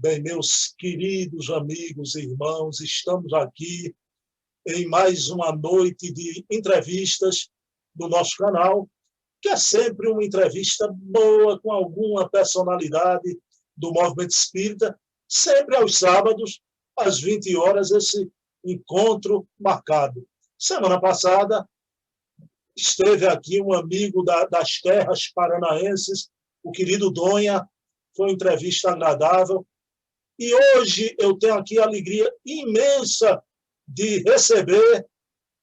Bem, meus queridos amigos e irmãos, estamos aqui em mais uma noite de entrevistas do nosso canal, que é sempre uma entrevista boa com alguma personalidade do movimento espírita, sempre aos sábados, às 20 horas, esse encontro marcado. Semana passada, esteve aqui um amigo das terras paranaenses, o querido Donha, foi uma entrevista agradável. E hoje eu tenho aqui a alegria imensa de receber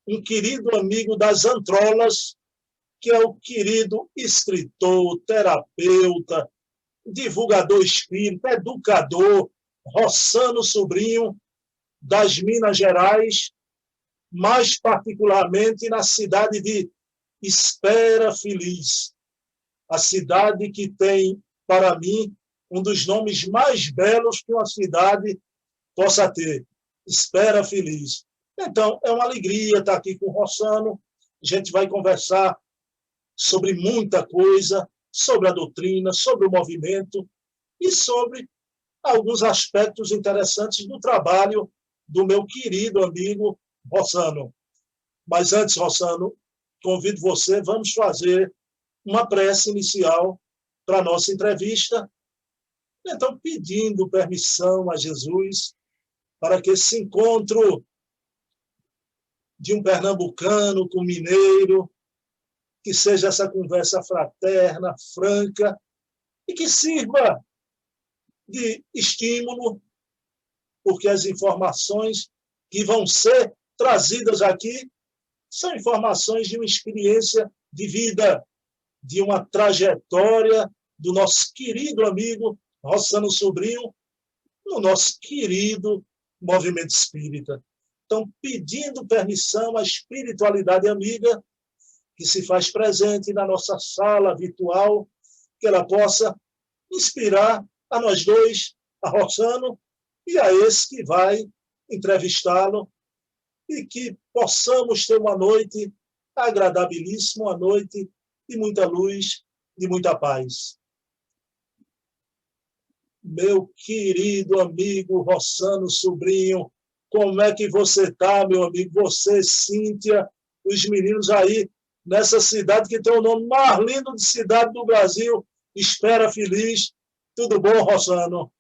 um querido amigo das Antrolas, que é o querido escritor, terapeuta, divulgador espírita, educador, Rossano Sobrinho, das Minas Gerais, mais particularmente na cidade de Espera Feliz, a cidade que tem, para mim, um dos nomes mais belos que uma cidade possa ter, Espera Feliz. Então, é uma alegria estar aqui com o Rossano, a gente vai conversar sobre muita coisa, sobre a doutrina, sobre o movimento e sobre alguns aspectos interessantes do trabalho do meu querido amigo Rossano. Mas antes, Rossano, convido você, vamos fazer uma prece inicial para a nossa entrevista. Então, pedindo permissão a Jesus para que esse encontro de um pernambucano com um mineiro, que seja essa conversa fraterna, franca, e que sirva de estímulo, porque as informações que vão ser trazidas aqui são informações de uma experiência de vida, de uma trajetória do nosso querido amigo Rossano Sobrinho, no nosso querido movimento espírita. Então, pedindo permissão à espiritualidade amiga que se faz presente na nossa sala virtual, que ela possa inspirar a nós dois, a Rossano, e a esse que vai entrevistá-lo, e que possamos ter uma noite agradabilíssima, uma noite de muita luz, de muita paz. Meu querido amigo Rossano Sobrinho, como é que você está, meu amigo? Você, Cíntia, os meninos aí, nessa cidade que tem o nome mais lindo de cidade do Brasil, Espera Feliz. Tudo bom, Rossano?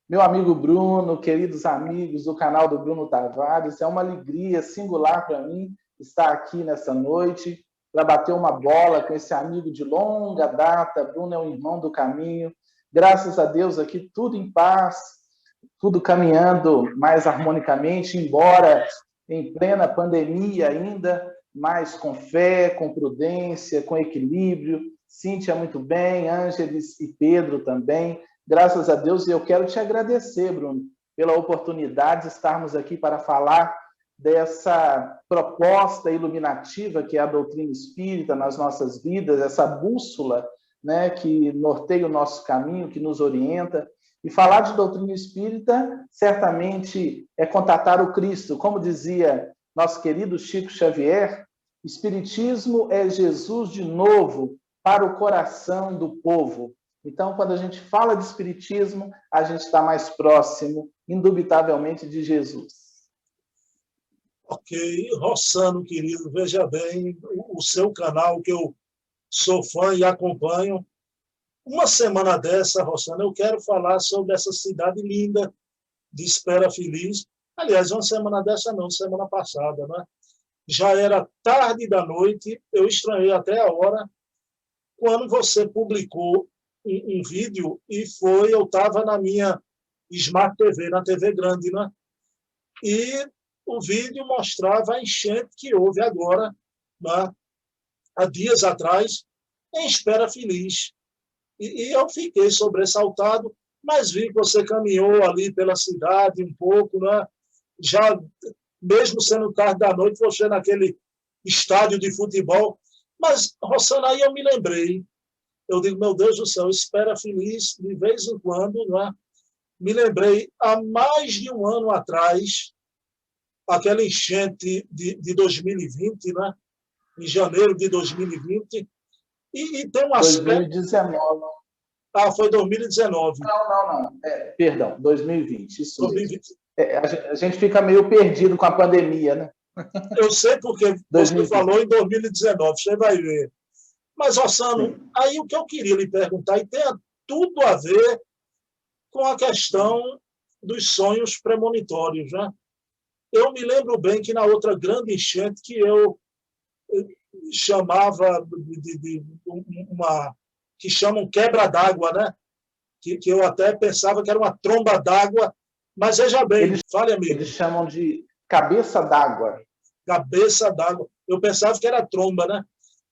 Meu amigo Bruno, queridos amigos do canal do Bruno Tavares, é uma alegria singular para mim estar aqui nessa noite para bater uma bola com esse amigo de longa data. Bruno é um irmão do caminho. Graças a Deus aqui tudo em paz, tudo caminhando mais harmonicamente, embora em plena pandemia ainda, mas com fé, com prudência, com equilíbrio. Cíntia muito bem, Ângeles e Pedro também. Graças a Deus, e eu quero te agradecer, Bruno, pela oportunidade de estarmos aqui para falar dessa proposta iluminativa que é a doutrina espírita nas nossas vidas, essa bússola, né, que norteia o nosso caminho, que nos orienta. E falar de doutrina espírita, certamente, é contatar o Cristo. Como dizia nosso querido Chico Xavier, Espiritismo é Jesus de novo para o coração do povo. Então, quando a gente fala de espiritismo, a gente está mais próximo, indubitavelmente, de Jesus. Ok. Rossano, querido, veja bem, o seu canal, que eu sou fã e acompanho. Uma semana dessa, Rossano, eu quero falar sobre essa cidade linda de Espera Feliz. Aliás, uma semana dessa não, semana passada, né? Já era tarde da noite, eu estranhei até a hora, quando você publicou um vídeo, e eu estava na minha Smart TV, na TV grande, né? E o vídeo mostrava a enchente que houve agora, né? Há dias atrás, em Espera Feliz. E eu fiquei sobressaltado, mas vi que você caminhou ali pela cidade um pouco, né? Já, mesmo sendo tarde da noite, você naquele estádio de futebol. Mas, Rossano, aí eu me lembrei. Eu digo, meu Deus do céu, Espera Feliz, de vez em quando, né? Me lembrei, há mais de um ano atrás, aquela enchente de 2020, né? Em janeiro de 2020, e tem um aspecto... 2019. Ah, foi 2019. Não. Perdão, 2020, isso mesmo. 2020. A gente fica meio perdido com a pandemia, né? Eu sei porque você 2020. falou em 2019, você vai ver. Mas, Rossano, Sim. aí o que eu queria lhe perguntar, e tem tudo a ver com a questão dos sonhos premonitórios, né? Eu me lembro bem que na outra grande enchente que eu chamava de uma que chamam quebra d'água, né? Que eu até pensava que era uma tromba d'água, mas veja bem, fale, amigo. Eles chamam de cabeça d'água. Cabeça d'água. Eu pensava que era tromba, né?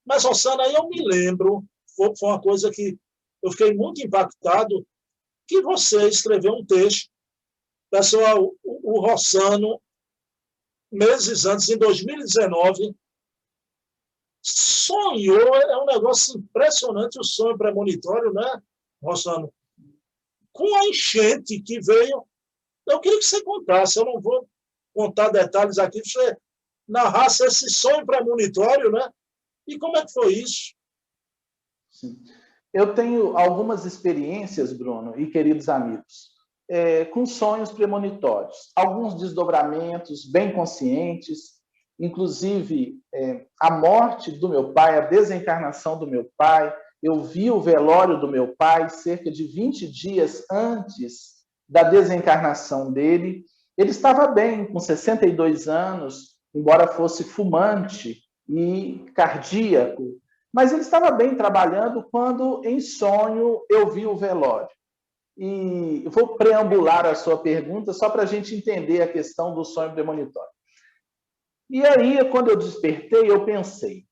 Mas, Rossana, aí eu me lembro, foi uma coisa que eu fiquei muito impactado, que você escreveu um texto, pessoal, o Rossano, meses antes, em 2019, sonhou, é um negócio impressionante o sonho premonitório, né, Rossano? Com a enchente que veio, eu queria que você contasse, eu não vou contar detalhes aqui, você narrasse esse sonho premonitório, né? E como é que foi isso? Sim. Eu tenho algumas experiências, Bruno e queridos amigos, com sonhos premonitórios. Alguns desdobramentos bem conscientes, inclusive a morte do meu pai, a desencarnação do meu pai. Eu vi o velório do meu pai cerca de 20 dias antes da desencarnação dele. Ele estava bem, com 62 anos, embora fosse fumante e cardíaco, mas ele estava bem trabalhando quando, em sonho, eu vi o velório. E vou preambular a sua pergunta só para a gente entender a questão do sonho premonitório. E aí, quando eu despertei, eu pensei,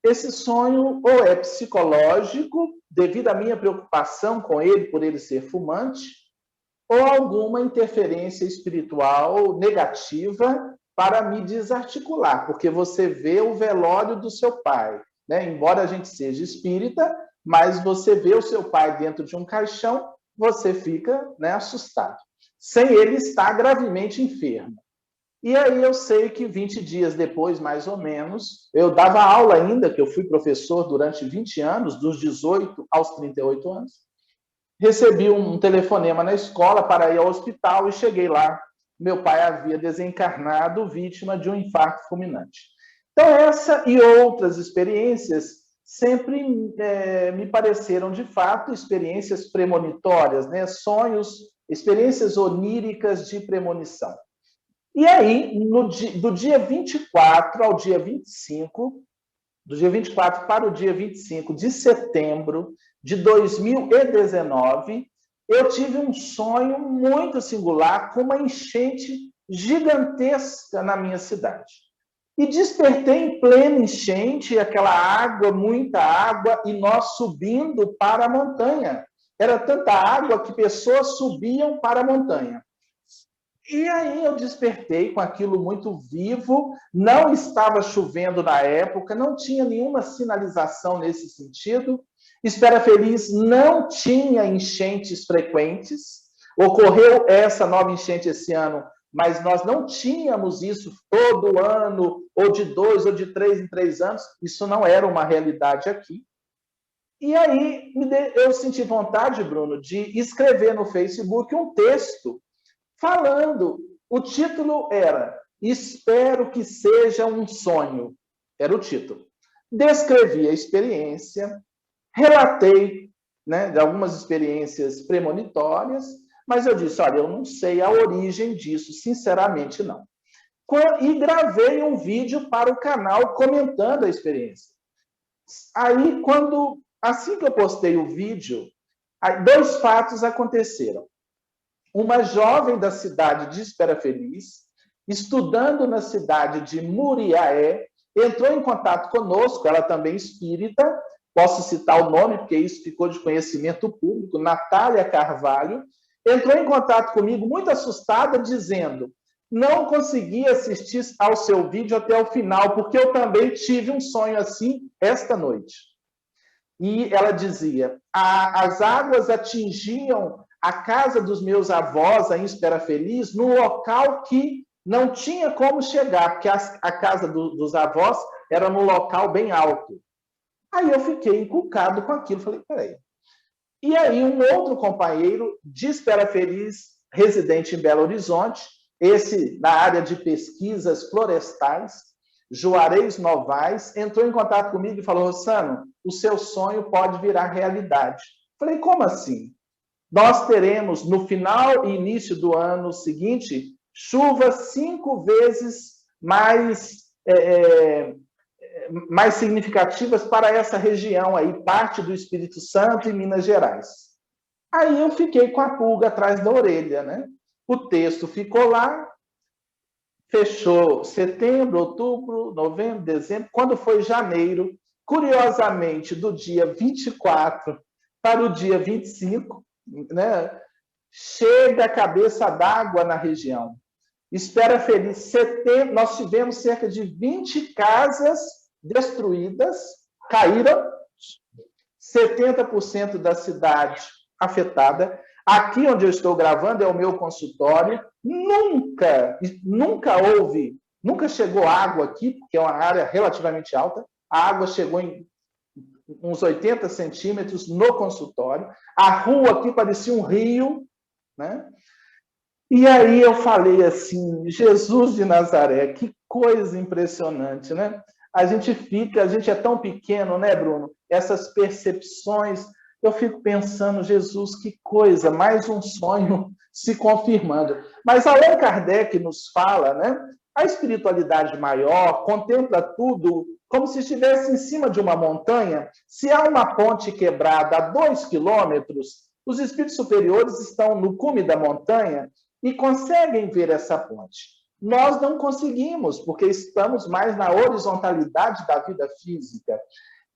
esse sonho ou é psicológico, devido à minha preocupação com ele, por ele ser fumante, ou alguma interferência espiritual negativa para me desarticular, porque você vê o velório do seu pai, né? Embora a gente seja espírita, mas você vê o seu pai dentro de um caixão, você fica, né, assustado, sem ele estar gravemente enfermo. E aí eu sei que 20 dias depois, mais ou menos, eu dava aula ainda, que eu fui professor durante 20 anos, dos 18 aos 38 anos, recebi um telefonema na escola para ir ao hospital e cheguei lá. Meu pai havia desencarnado vítima de um infarto fulminante. Então, essa e outras experiências sempre me pareceram, de fato, experiências premonitórias, né? Sonhos, experiências oníricas de premonição. E aí, do dia 24 ao dia 25, do dia 24 para o dia 25 de setembro de 2019, eu tive um sonho muito singular com uma enchente gigantesca na minha cidade. E despertei em plena enchente, aquela água, muita água, e nós subindo para a montanha. Era tanta água que pessoas subiam para a montanha. E aí eu despertei com aquilo muito vivo, não estava chovendo na época, não tinha nenhuma sinalização nesse sentido. Espera Feliz não tinha enchentes frequentes, ocorreu essa nova enchente esse ano, mas nós não tínhamos isso todo ano, ou de 2 ou de 3 em 3 anos, isso não era uma realidade aqui. E aí eu senti vontade, Bruno, de escrever no Facebook um texto falando, o título era Espero que seja um sonho, era o título. Descrevi a experiência, relatei, né, de algumas experiências premonitórias, mas eu disse, olha, eu não sei a origem disso, sinceramente não. E gravei um vídeo para o canal comentando a experiência. Aí, assim que eu postei o vídeo, 2 fatos aconteceram. Uma jovem da cidade de Espera Feliz, estudando na cidade de Muriaé, entrou em contato conosco, ela também espírita, posso citar o nome, porque isso ficou de conhecimento público, Natália Carvalho, entrou em contato comigo muito assustada, dizendo, não consegui assistir ao seu vídeo até o final, porque eu também tive um sonho assim esta noite. E ela dizia, as águas atingiam a casa dos meus avós, em Espera Feliz, num local que não tinha como chegar, porque a casa dos avós era num local bem alto. Aí eu fiquei encucado com aquilo. Falei, peraí, E aí um outro companheiro de Espera Feliz, residente em Belo Horizonte, esse na área de pesquisas florestais, Juarez Novaes, entrou em contato comigo e falou: Rossano, o seu sonho pode virar realidade. Falei: como assim? Nós teremos, no final e início do ano seguinte, chuvas 5 vezes mais significativas para essa região aí, parte do Espírito Santo e Minas Gerais. Aí eu fiquei com a pulga atrás da orelha, né? O texto ficou lá, fechou setembro, outubro, novembro, dezembro. Quando foi janeiro, curiosamente, do dia 24 para o dia 25, né, chega a cabeça d'água na região. Espera Feliz, setembro, nós tivemos cerca de 20 casas destruídas, caíram, 70% da cidade afetada. Aqui onde eu estou gravando é o meu consultório. Nunca chegou água aqui, porque é uma área relativamente alta. A água chegou em uns 80 centímetros no consultório. A rua aqui parecia um rio, né? E aí eu falei assim: Jesus de Nazaré, que coisa impressionante, né? A gente é tão pequeno, né, Bruno? Essas percepções, eu fico pensando: Jesus, que coisa, mais um sonho se confirmando. Mas Allan Kardec nos fala, né? A espiritualidade maior contempla tudo como se estivesse em cima de uma montanha. Se há uma ponte quebrada a 2 quilômetros, os espíritos superiores estão no cume da montanha e conseguem ver essa ponte. Nós não conseguimos, porque estamos mais na horizontalidade da vida física.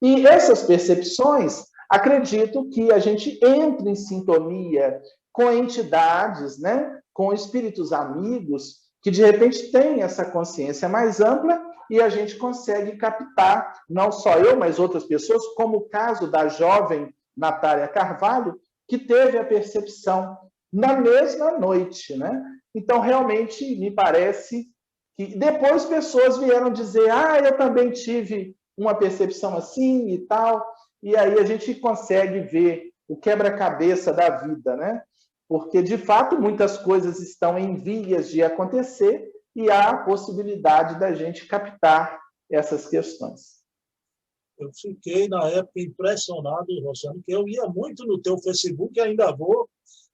E essas percepções, acredito que a gente entra em sintonia com entidades, né? Com espíritos amigos, que de repente têm essa consciência mais ampla e a gente consegue captar, não só eu, mas outras pessoas, como o caso da jovem Natália Carvalho, que teve a percepção na mesma noite, né? Então, realmente, me parece que depois pessoas vieram dizer: eu também tive uma percepção assim e tal, e aí a gente consegue ver o quebra-cabeça da vida, né? Porque, de fato, muitas coisas estão em vias de acontecer e há a possibilidade da gente captar essas questões. Eu fiquei, na época, impressionado, Rossano, que eu ia muito no teu Facebook, ainda vou,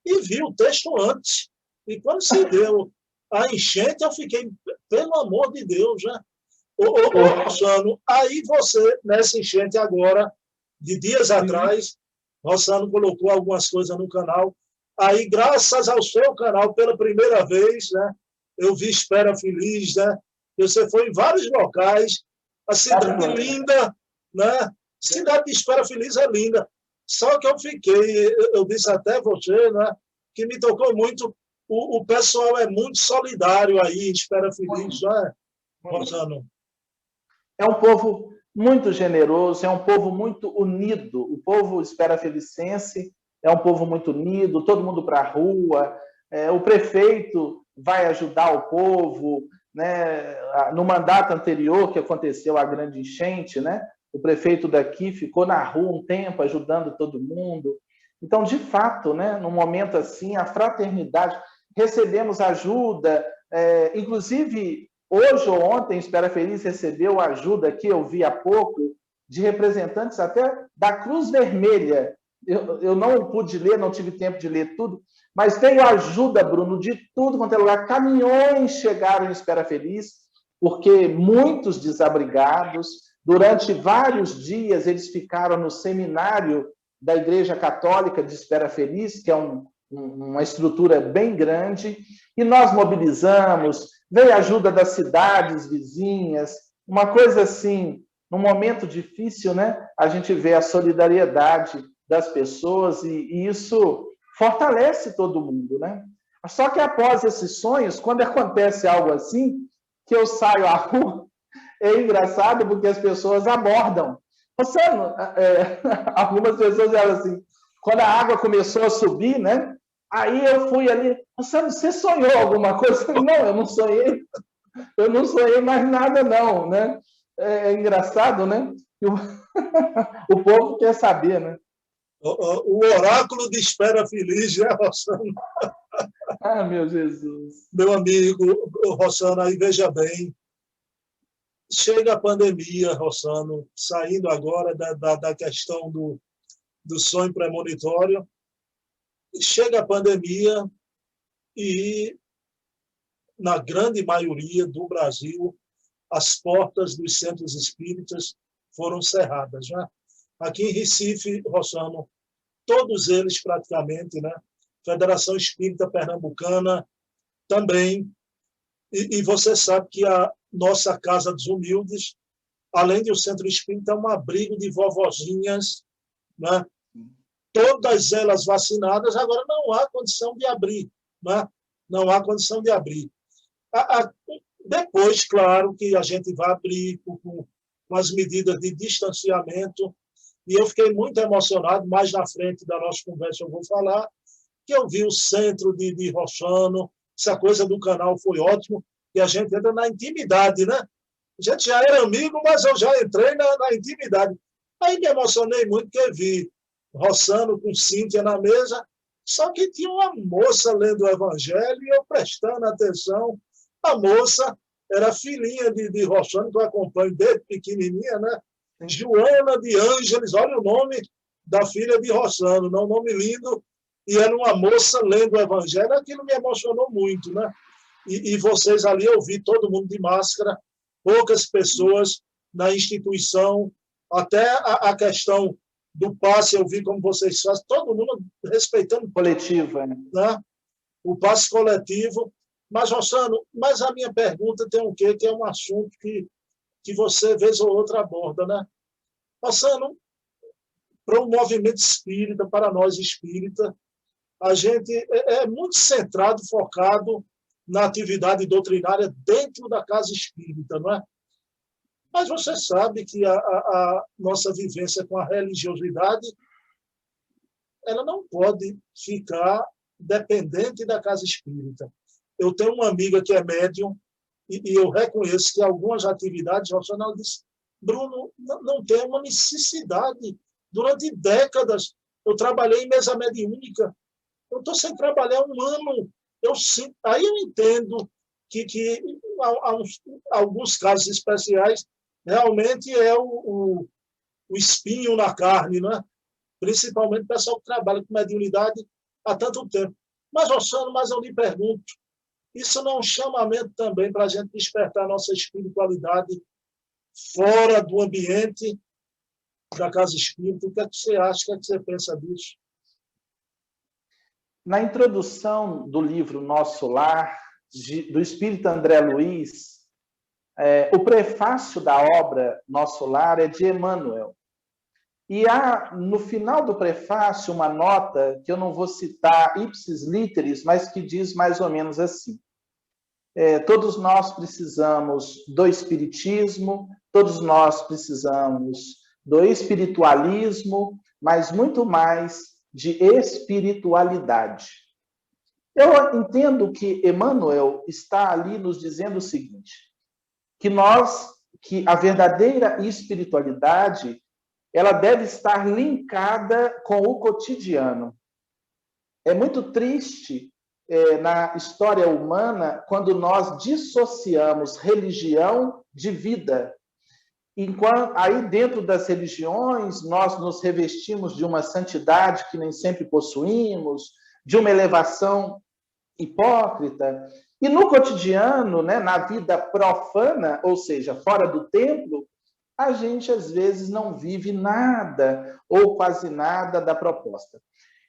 e vi o texto antes. E quando se deu a enchente, eu fiquei: pelo amor de Deus, né? Rossano, aí você, nessa enchente agora, de dias atrás, Rossano colocou algumas coisas no canal. Aí, graças ao seu canal, pela primeira vez, né, eu vi Espera Feliz, né? Você foi em vários locais, a cidade linda, né? Cidade de Espera Feliz é linda. Só que eu disse até você, né, que me tocou muito, o pessoal é muito solidário aí, Espera Feliz, né, Rosano? É um povo muito generoso, é um povo muito unido. O povo Espera Felicense é um povo muito unido, todo mundo para a rua. O prefeito vai ajudar o povo, né? No mandato anterior, que aconteceu a grande enchente, né? O prefeito daqui ficou na rua um tempo ajudando todo mundo. Então, de fato, né, num momento assim, a fraternidade, recebemos ajuda, inclusive hoje ou ontem, Espera Feliz recebeu ajuda aqui, eu vi há pouco, de representantes até da Cruz Vermelha. Eu não pude ler, não tive tempo de ler tudo, mas veio ajuda, Bruno, de tudo quanto é lugar. Caminhões chegaram em Espera Feliz, porque muitos desabrigados, durante vários dias, eles ficaram no seminário da Igreja Católica de Espera Feliz, que é uma estrutura bem grande, e nós mobilizamos, veio ajuda das cidades vizinhas, uma coisa assim, num momento difícil, né? A gente vê a solidariedade das pessoas e isso fortalece todo mundo, né? Só que após esses sonhos, quando acontece algo assim, que eu saio à rua, é engraçado porque as pessoas abordam. Algumas pessoas eram assim, quando a água começou a subir, né? Aí eu fui ali: você sonhou alguma coisa? Não, eu não sonhei mais nada, não, né? É engraçado, né? O povo quer saber, né? O oráculo de espera feliz, né, Rossana? Ah, meu Jesus. Meu amigo, Rossana, aí veja bem, chega a pandemia, Rossano, saindo agora da questão do sonho premonitório, chega a pandemia e, na grande maioria do Brasil, as portas dos centros espíritas foram cerradas. Né? Aqui em Recife, Rossano, todos eles praticamente, né? Federação Espírita Pernambucana também, e você sabe que a nossa Casa dos Humildes, além de o Centro Espírita, é um abrigo de vovozinhas, né? Todas elas vacinadas, agora não há condição de abrir, né? Não há condição de abrir. Depois, claro, que a gente vai abrir com as medidas de distanciamento, e eu fiquei muito emocionado, mais na frente da nossa conversa eu vou falar, que eu vi o centro de Rossano, essa coisa do canal foi ótimo, e a gente entra na intimidade, né? A gente já era amigo, mas eu já entrei na intimidade. Aí me emocionei muito, porque vi Rossano com Cíntia na mesa, só que tinha uma moça lendo o Evangelho e eu prestando atenção. A moça era filhinha de Rossano, que eu acompanho desde pequenininha, né? Joana de Ângeles, olha o nome da filha de Rossano, um nome lindo, e era uma moça lendo o Evangelho, aquilo me emocionou muito, né? E vocês ali, eu vi todo mundo de máscara, poucas pessoas na instituição, até a questão do passe, eu vi como vocês fazem, todo mundo respeitando Coletiva, né? O passe coletivo. Mas, Rossano, mas a minha pergunta tem o quê? Que é um assunto que você, vez ou outra, aborda, né? Rossano, para o movimento espírita, para nós espírita, a gente é muito centrado, focado na atividade doutrinária dentro da casa espírita, não é? Mas você sabe que a nossa vivência com a religiosidade, ela não pode ficar dependente da casa espírita. Eu tenho uma amiga que é médium e eu reconheço que algumas atividades racionais disse, Bruno, não tem uma necessidade. Durante décadas, eu trabalhei em mesa mediúnica. Eu estou sem trabalhar um ano. Aí eu entendo que alguns casos especiais realmente é o espinho na carne, né? Principalmente o pessoal que trabalha com mediunidade há tanto tempo. Mas, Rossano, eu lhe pergunto, isso não é um chamamento também para a gente despertar a nossa espiritualidade fora do ambiente da casa espírita? O que é que você acha? O que é que você pensa disso? Na introdução do livro Nosso Lar, do espírito André Luiz, o prefácio da obra Nosso Lar é de Emmanuel. E há, no final do prefácio, uma nota que eu não vou citar ipsis literis, mas que diz mais ou menos assim. Todos nós precisamos do espiritismo, todos nós precisamos do espiritualismo, mas muito mais de espiritualidade. Eu entendo que Emmanuel está ali nos dizendo o seguinte, que a verdadeira espiritualidade, ela deve estar linkada com o cotidiano. É muito triste na história humana quando nós dissociamos religião de vida. Enquanto aí dentro das religiões nós nos revestimos de uma santidade que nem sempre possuímos, de uma elevação hipócrita, e no cotidiano, né, na vida profana, ou seja, fora do templo, a gente às vezes não vive nada ou quase nada da proposta.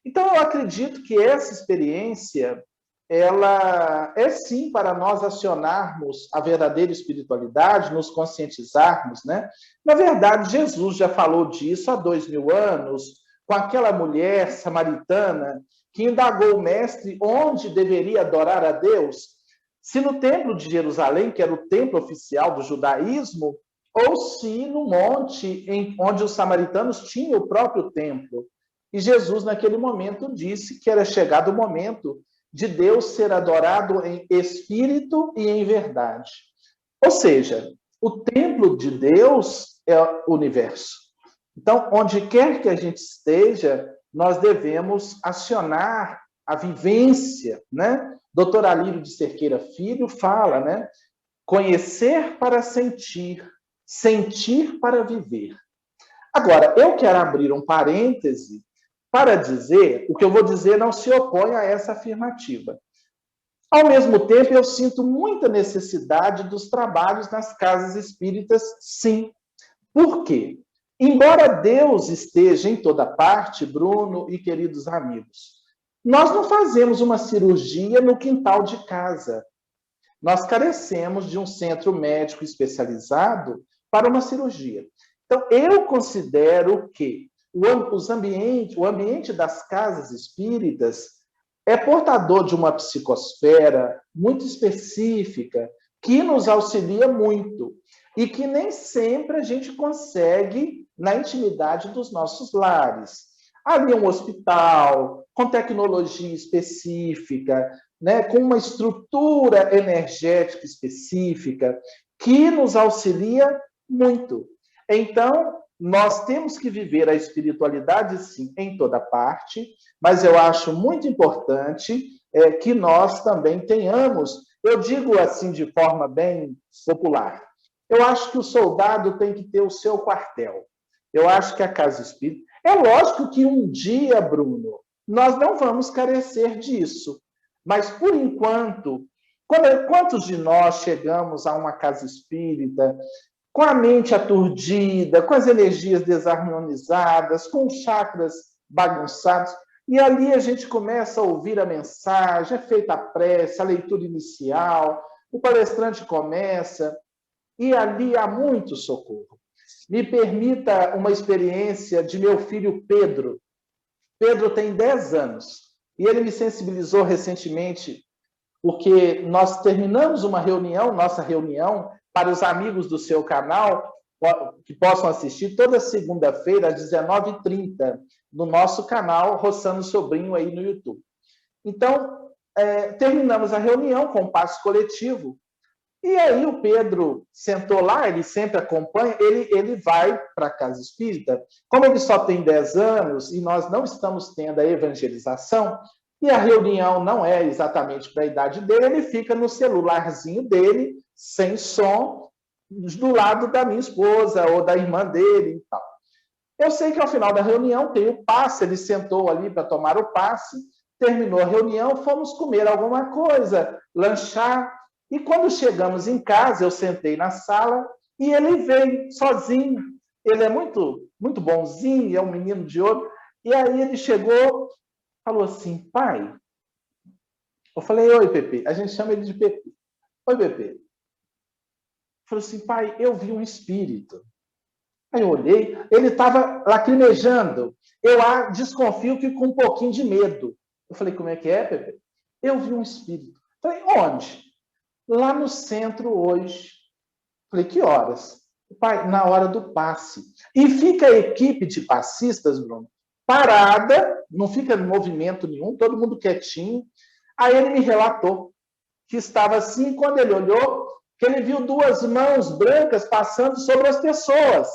Então eu acredito que essa experiência ela é sim para nós acionarmos a verdadeira espiritualidade, nos conscientizarmos, né? Na verdade, Jesus já falou disso há 2000 anos, com aquela mulher samaritana que indagou o mestre onde deveria adorar a Deus, se no templo de Jerusalém, que era o templo oficial do judaísmo, ou se no monte onde os samaritanos tinham o próprio templo. E Jesus, naquele momento, disse que era chegado o momento de Deus ser adorado em espírito e em verdade. Ou seja, o templo de Deus é o universo. Então, onde quer que a gente esteja, nós devemos acionar a vivência, né? Dr. Alírio de Cerqueira Filho fala, né? Conhecer para sentir, sentir para viver. Agora, eu quero abrir um parêntese para dizer, o que eu vou dizer não se opõe a essa afirmativa. Ao mesmo tempo, eu sinto muita necessidade dos trabalhos nas casas espíritas, sim. Por quê? Embora Deus esteja em toda parte, Bruno e queridos amigos, nós não fazemos uma cirurgia no quintal de casa. Nós carecemos de um centro médico especializado para uma cirurgia. Então, eu considero que o ambiente das casas espíritas é portador de uma psicosfera muito específica, que nos auxilia muito, e que nem sempre a gente consegue na intimidade dos nossos lares. Ali é um hospital, com tecnologia específica, né, com uma estrutura energética específica, que nos auxilia muito. Então, nós temos que viver a espiritualidade, sim, em toda parte, mas eu acho muito importante que nós também tenhamos, eu digo assim de forma bem popular, eu acho que o soldado tem que ter o seu quartel. Eu acho que a casa espírita... É lógico que um dia, Bruno, nós não vamos carecer disso, mas, por enquanto, quantos de nós chegamos a uma casa espírita com a mente aturdida, com as energias desarmonizadas, com os chakras bagunçados, e ali a gente começa a ouvir a mensagem, é feita a prece, a leitura inicial, o palestrante começa, e ali há muito socorro. Me permita uma experiência de meu filho Pedro. Pedro tem 10 anos, e ele me sensibilizou recentemente, porque nós terminamos uma reunião, nossa reunião, para os amigos do seu canal, que possam assistir toda segunda-feira, às 19h30, no nosso canal Rossano Sobrinho, aí no YouTube. Então, terminamos a reunião com o passe coletivo, e aí o Pedro sentou lá, ele sempre acompanha, ele vai para a casa espírita. Como ele só tem 10 anos e nós não estamos tendo a evangelização, e a reunião não é exatamente para a idade dele, ele fica no celularzinho dele, sem som, do lado da minha esposa ou da irmã dele e tal. Eu sei que ao final da reunião tem o passe, ele sentou ali para tomar o passe, terminou a reunião, fomos comer alguma coisa, lanchar, e quando chegamos em casa, eu sentei na sala e ele veio sozinho. Ele é muito, muito bonzinho, é um menino de ouro. E aí ele chegou, falou assim, pai. Eu falei, oi, Pepe. A gente chama ele de Pepe. Oi, Pepe. Falou assim, pai, eu vi um espírito. Aí eu olhei, ele estava lacrimejando. Eu desconfio que com um pouquinho de medo. Eu falei, como é que é, Pepe? Eu vi um espírito. Eu falei, onde? Lá no centro hoje. Falei, que horas? Pai, na hora do passe. E fica a equipe de passistas, Bruno, parada, não fica em movimento nenhum, todo mundo quietinho. Aí ele me relatou que estava assim, quando ele olhou, que ele viu 2 mãos brancas passando sobre as pessoas.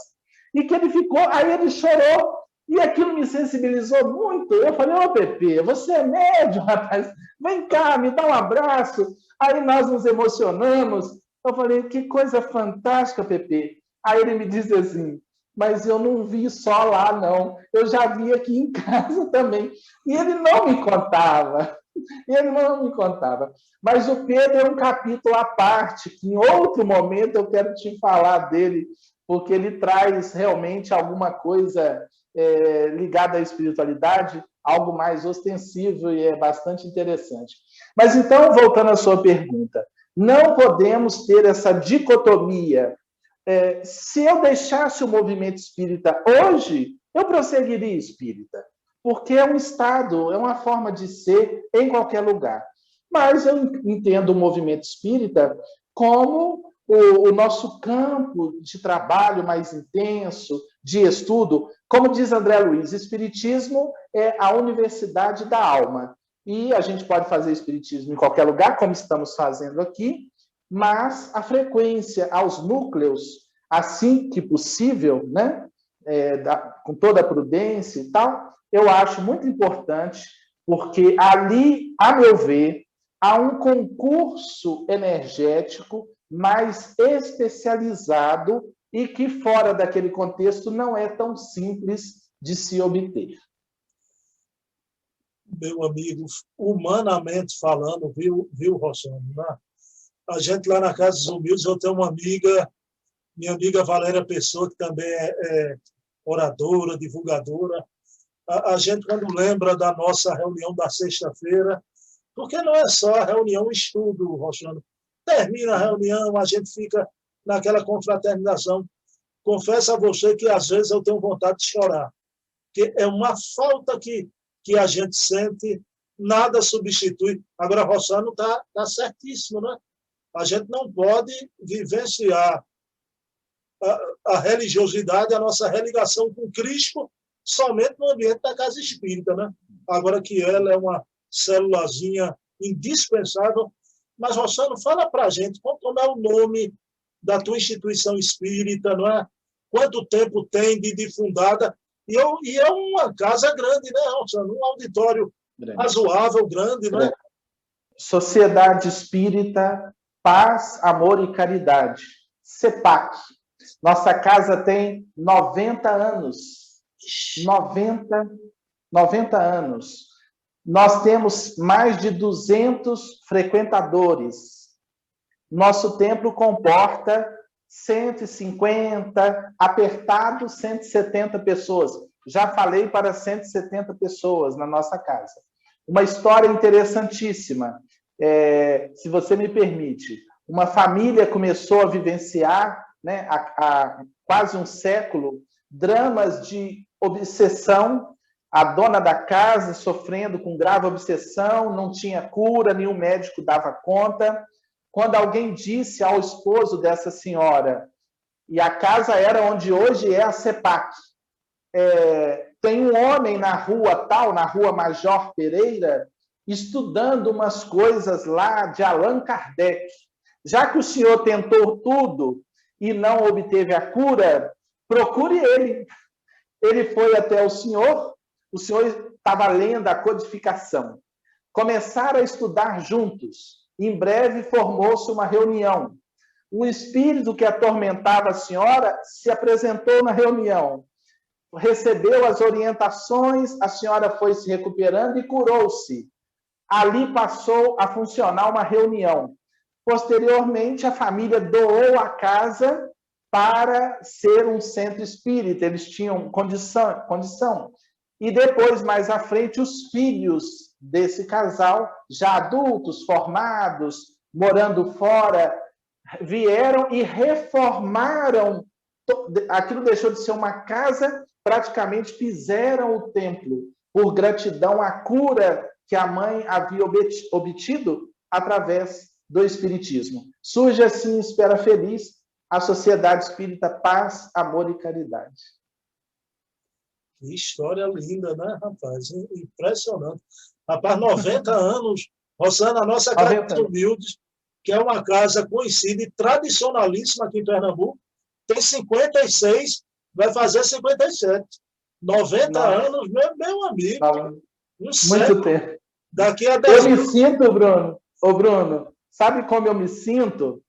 E que ele ficou, aí ele chorou. E aquilo me sensibilizou muito. Eu falei, ô Pepe, você é médium, rapaz. Vem cá, me dá um abraço. Aí nós nos emocionamos. Eu falei, que coisa fantástica, Pepe. Aí ele me disse assim, mas eu não vi só lá, não. Eu já vi aqui em casa também. E ele não me contava. Ele não me contava. Mas o Pedro é um capítulo à parte, que em outro momento eu quero te falar dele, porque ele traz realmente alguma coisa ligada à espiritualidade, algo mais ostensivo e é bastante interessante. Mas então, voltando à sua pergunta, não podemos ter essa dicotomia. Se eu deixasse o movimento espírita hoje, eu prosseguiria espírita, porque é um estado, é uma forma de ser em qualquer lugar. Mas eu entendo o movimento espírita como o nosso campo de trabalho mais intenso, de estudo. Como diz André Luiz, espiritismo é a universidade da alma. E a gente pode fazer espiritismo em qualquer lugar, como estamos fazendo aqui, mas a frequência aos núcleos, assim que possível, né? Com toda a prudência e tal, eu acho muito importante, porque ali, a meu ver, há um concurso energético mais especializado e que, fora daquele contexto, não é tão simples de se obter. Meu amigo, humanamente falando, viu Rossano? Né? A gente lá na Casa dos Humildes, eu tenho uma amiga, minha amiga Valéria Pessoa, que também é oradora, divulgadora. A gente, quando lembra da nossa reunião da sexta-feira, porque não é só a reunião estudo, Rossano. Termina a reunião, a gente fica naquela confraternização. Confesso a você que, às vezes, eu tenho vontade de chorar, porque é uma falta que a gente sente, nada substitui. Agora, Rossano está certíssimo, né? A gente não pode vivenciar a religiosidade, a nossa religação com Cristo, somente no ambiente da casa espírita, né? Agora que ela é uma célulazinha indispensável. Mas, Rossano, fala para a gente como é o nome da tua instituição espírita, não é? Quanto tempo tem de fundada? E é uma casa grande, né, Rossano? Um auditório razoável, grande, não é? Sociedade Espírita Paz, Amor e Caridade, CEPAC. Nossa casa tem 90 anos. 90 anos. Nós temos mais de 200 frequentadores. Nosso templo comporta 150, apertado 170 pessoas. Já falei para 170 pessoas na nossa casa. Uma história interessantíssima, se você me permite. Uma família começou a vivenciar, né, há quase um século, dramas de obsessão. A dona da casa sofrendo com grave obsessão, não tinha cura, nenhum médico dava conta. Quando alguém disse ao esposo dessa senhora, e a casa era onde hoje é a CEPAC, tem um homem na rua tal, na rua Major Pereira, estudando umas coisas lá de Allan Kardec. Já que o senhor tentou tudo e não obteve a cura, procure ele. Ele foi até o senhor estava lendo a codificação. Começaram a estudar juntos. Em breve formou-se uma reunião. O espírito que atormentava a senhora se apresentou na reunião. Recebeu as orientações, a senhora foi se recuperando e curou-se. Ali passou a funcionar uma reunião. Posteriormente, a família doou a casa para ser um centro espírita. Eles tinham condição. E depois, mais à frente, os filhos desse casal, já adultos, formados, morando fora, vieram e reformaram. Aquilo deixou de ser uma casa, praticamente fizeram o templo, por gratidão à cura que a mãe havia obtido através do Espiritismo. Surge assim, Espera Feliz, a Sociedade Espírita Paz, Amor e Caridade. Que história linda, né, rapaz? Impressionante. Rapaz, 90 anos, Rossana, a nossa Casa dos Humildes, que é uma casa conhecida e tradicionalíssima aqui em Pernambuco, tem 56, vai fazer 57. 90 anos, meu amigo. Muito tempo. Daqui a 10 anos. Eu me sinto, Bruno. Ô, Bruno, sabe como eu me sinto?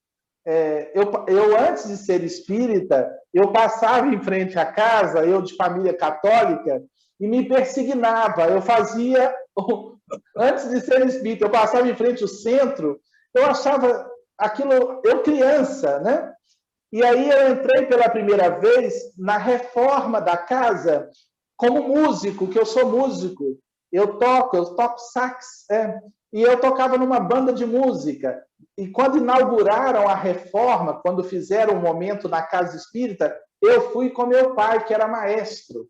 Eu, antes de ser espírita, eu passava em frente à casa, eu de família católica, e me persignava. Eu fazia, antes de ser espírita, eu passava em frente ao centro, eu achava aquilo, eu criança, né? E aí eu entrei pela primeira vez na reforma da casa como músico, que eu sou músico. Eu toco sax, e eu tocava numa banda de música. E quando inauguraram a reforma, quando fizeram um momento na Casa Espírita, eu fui com meu pai, que era maestro.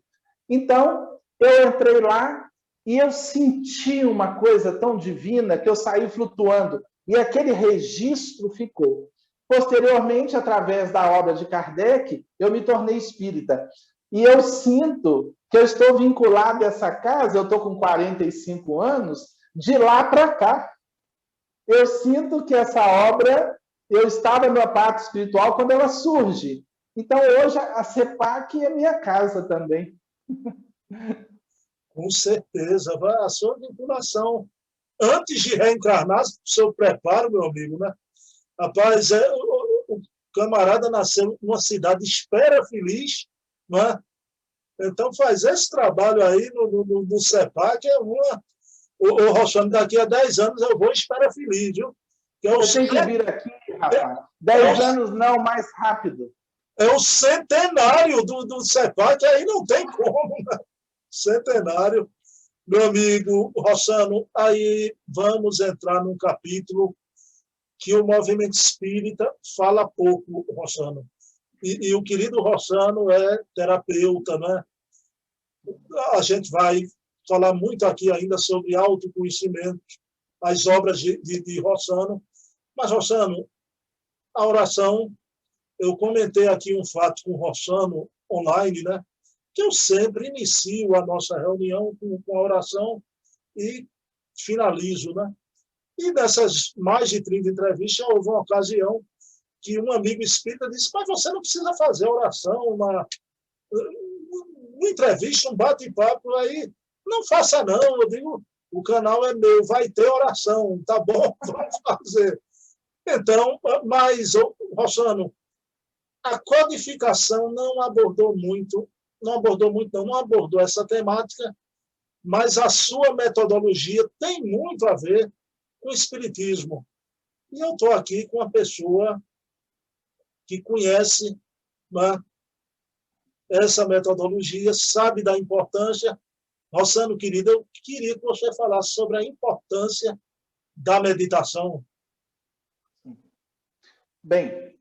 Então, eu entrei lá e eu senti uma coisa tão divina que eu saí flutuando. E aquele registro ficou. Posteriormente, através da obra de Kardec, eu me tornei espírita. E eu sinto que eu estou vinculado a essa casa, eu estou com 45 anos, de lá para cá. Eu sinto que essa obra, eu estava no parte espiritual quando ela surge. Então, hoje, a CEPAC é minha casa também. Com certeza. A sua vinculação, antes de reencarnar, o seu preparo, meu amigo, né? Rapaz, o camarada nasceu numa cidade espera feliz, né? Então, faz esse trabalho aí no CEPAC, é uma... O Roxane, daqui a 10 anos eu vou espera feliz, viu? Que é o... Você tem que vir aqui, rapaz. 10 anos não, mais rápido. É o centenário do CEPAC, aí não tem como, né? Centenário. Meu amigo Rossano, aí vamos entrar num capítulo que o movimento espírita fala pouco, Rossano. E o querido Rossano é terapeuta, né? A gente vai falar muito aqui ainda sobre autoconhecimento, as obras de Rossano. Mas, Rossano, a oração, eu comentei aqui um fato com o Rossano online, né? Que eu sempre inicio a nossa reunião com a oração e finalizo, né? E dessas mais de 30 entrevistas, houve uma ocasião que um amigo espírita disse, mas você não precisa fazer oração, uma entrevista, um bate-papo, aí não faça não, eu digo, o canal é meu, vai ter oração, tá bom, vamos fazer. Então, mas, Rossano, a codificação não abordou essa temática, mas a sua metodologia tem muito a ver com o espiritismo. E eu estou aqui com uma pessoa que conhece, né, essa metodologia, sabe da importância. Rossano, querido, eu queria que você falasse sobre a importância da meditação. Bem,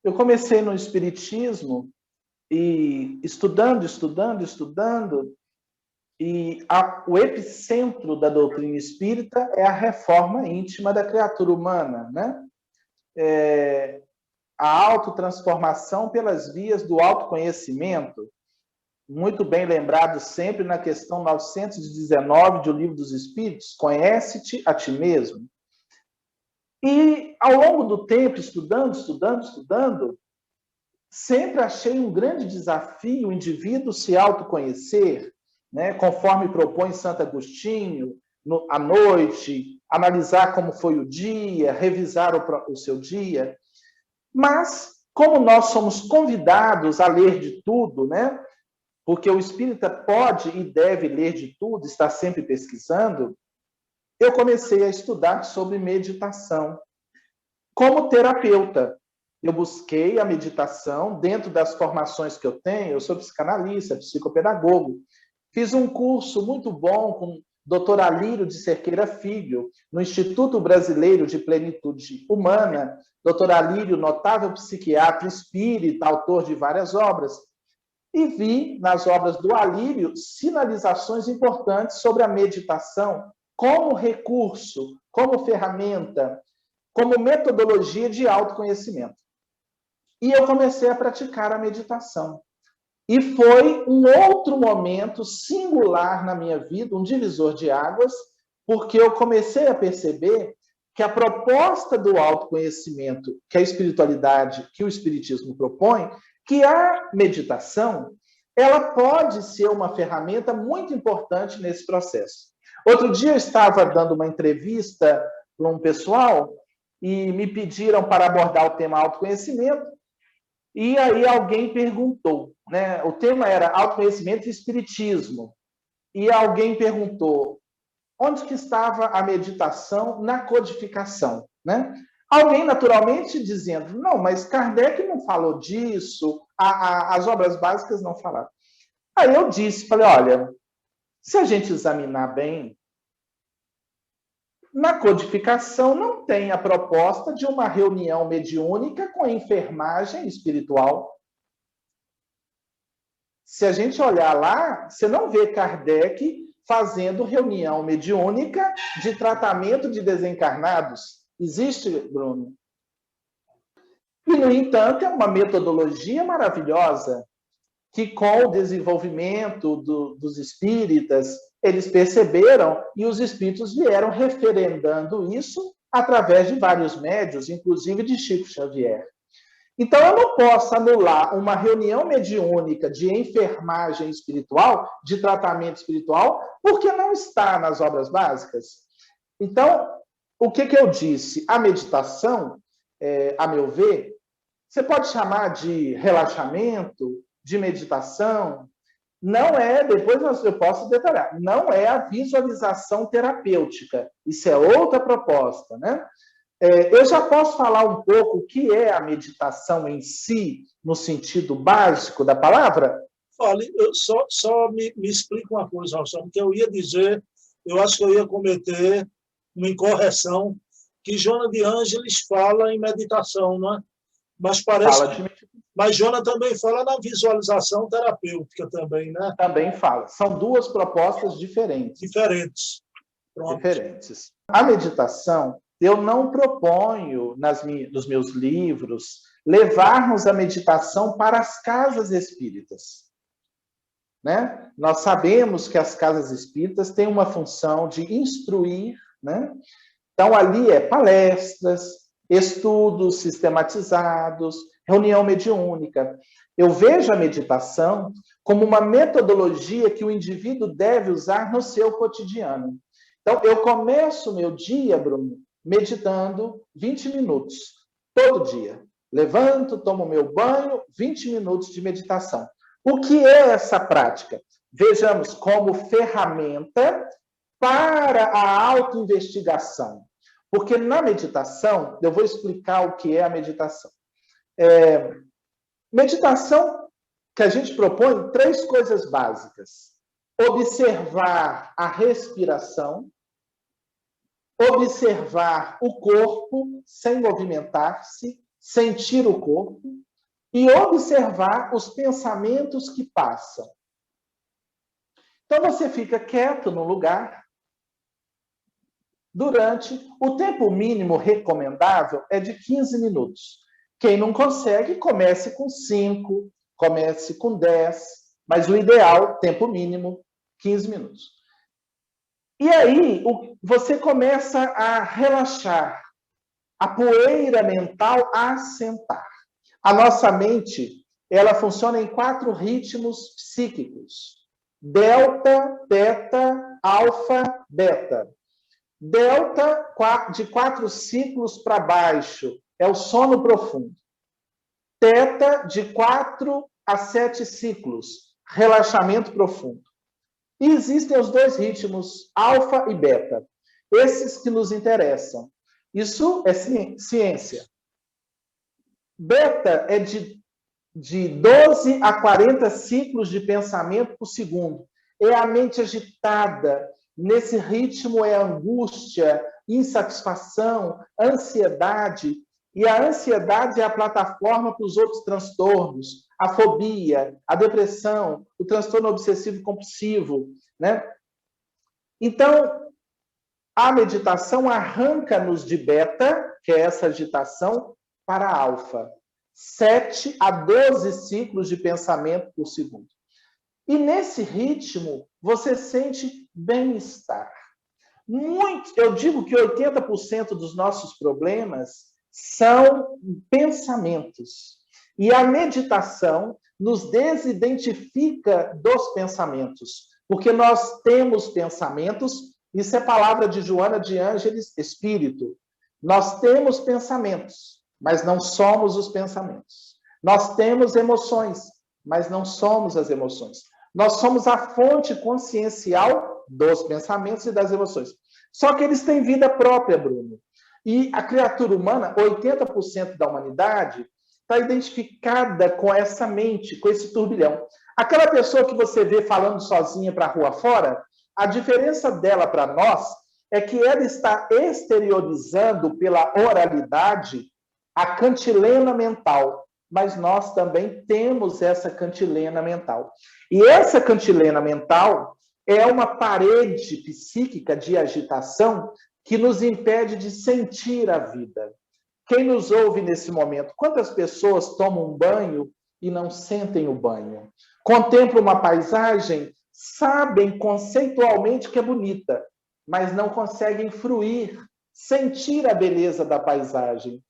eu comecei no espiritismo e estudando, e o epicentro da doutrina espírita é a reforma íntima da criatura humana, né? A autotransformação pelas vias do autoconhecimento, muito bem lembrado sempre na questão 919 de O Livro dos Espíritos, conhece-te a ti mesmo. E, ao longo do tempo, estudando, sempre achei um grande desafio o indivíduo se autoconhecer, né? Conforme propõe Santo Agostinho, à noite, analisar como foi o dia, revisar o seu dia. Mas, como nós somos convidados a ler de tudo, né? Porque o espírita pode e deve ler de tudo, está sempre pesquisando, eu comecei a estudar sobre meditação. Como terapeuta, eu busquei a meditação dentro das formações que eu tenho. Eu sou psicanalista, psicopedagogo. Fiz um curso muito bom com o Dr. Alírio de Cerqueira Filho, no Instituto Brasileiro de Plenitude Humana. Dr. Alírio, notável psiquiatra espírita, autor de várias obras. E vi nas obras do Alírio sinalizações importantes sobre a meditação como recurso, como ferramenta, como metodologia de autoconhecimento. E eu comecei a praticar a meditação. E foi um outro momento singular na minha vida, um divisor de águas, porque eu comecei a perceber que a proposta do autoconhecimento, que a espiritualidade, que o espiritismo propõe, que a meditação, ela pode ser uma ferramenta muito importante nesse processo. Outro dia eu estava dando uma entrevista para um pessoal e me pediram para abordar o tema autoconhecimento, e aí alguém perguntou, né? O tema era autoconhecimento e espiritismo, e alguém perguntou onde que estava a meditação na codificação, né? Alguém, naturalmente, dizendo, não, mas Kardec não falou disso, as obras básicas não falaram. Aí eu falei, olha, se a gente examinar bem, na codificação não tem a proposta de uma reunião mediúnica com enfermagem espiritual. Se a gente olhar lá, você não vê Kardec fazendo reunião mediúnica de tratamento de desencarnados. Existe, Bruno? E, no entanto, é uma metodologia maravilhosa que, com o desenvolvimento dos espíritas, eles perceberam e os espíritos vieram referendando isso através de vários médios, inclusive de Chico Xavier. Então, eu não posso anular uma reunião mediúnica de enfermagem espiritual, de tratamento espiritual, porque não está nas obras básicas. Então, o que eu disse? A meditação, a meu ver, você pode chamar de relaxamento, de meditação, não é, depois eu posso detalhar, não é a visualização terapêutica, isso é outra proposta, né? Eu já posso falar um pouco o que é a meditação em si, no sentido básico da palavra? Fale, só me explica uma coisa, Rostão, que eu ia dizer, eu acho que eu ia cometer uma incorreção, que Joana de Ângeles fala em meditação, não é? Mas parece mas Joana também fala na visualização terapêutica também, né? Também fala. São duas propostas diferentes. Diferentes. Pronto. Diferentes. A meditação, eu não proponho nos meus livros levarmos a meditação para as casas espíritas. Né? Nós sabemos que as casas espíritas têm uma função de instruir, né? Então, ali palestras, estudos sistematizados, reunião mediúnica. Eu vejo a meditação como uma metodologia que o indivíduo deve usar no seu cotidiano. Então, eu começo o meu dia, Bruno, meditando 20 minutos, todo dia. Levanto, tomo meu banho, 20 minutos de meditação. O que é essa prática? Vejamos como ferramenta para a autoinvestigação. Porque na meditação, eu vou explicar o que é a meditação. Meditação que a gente propõe 3 coisas básicas. Observar a respiração, observar o corpo sem movimentar-se, sentir o corpo, e observar os pensamentos que passam. Então, você fica quieto no lugar. Durante o tempo mínimo recomendável é de 15 minutos. Quem não consegue, comece com 5, comece com 10, mas o ideal, tempo mínimo, 15 minutos. E aí, você começa a relaxar, a poeira mental a assentar. A nossa mente, ela funciona em 4 ritmos psíquicos. Delta, teta, alfa, beta. Delta, de 4 ciclos para baixo, é o sono profundo. Teta, de 4 a 7 ciclos, relaxamento profundo. E existem os 2 ritmos, alfa e beta. Esses que nos interessam. Isso é ciência. Beta é de 12 a 40 ciclos de pensamento por segundo. É a mente agitada. Nesse ritmo é angústia, insatisfação, ansiedade. E a ansiedade é a plataforma para os outros transtornos. A fobia, a depressão, o transtorno obsessivo-compulsivo, né? Então, a meditação arranca-nos de beta, que é essa agitação, para alfa. 7 a 12 ciclos de pensamento por segundo. E nesse ritmo, você sente bem-estar. Eu digo que 80% dos nossos problemas são pensamentos. E a meditação nos desidentifica dos pensamentos, porque nós temos pensamentos, isso é palavra de Joana de Ângeles, espírito. Nós temos pensamentos, mas não somos os pensamentos. Nós temos emoções, mas não somos as emoções. Nós somos a fonte consciencial dos pensamentos e das emoções. Só que eles têm vida própria, Bruno. E a criatura humana, 80% da humanidade, está identificada com essa mente, com esse turbilhão. Aquela pessoa que você vê falando sozinha para a rua fora, a diferença dela para nós é que ela está exteriorizando pela oralidade a cantilena mental. Mas nós também temos essa cantilena mental. E essa cantilena mental é uma parede psíquica de agitação que nos impede de sentir a vida. Quem nos ouve nesse momento? Quantas pessoas tomam um banho e não sentem o banho? Contemplam uma paisagem, sabem conceitualmente que é bonita, mas não conseguem fruir, sentir a beleza da paisagem.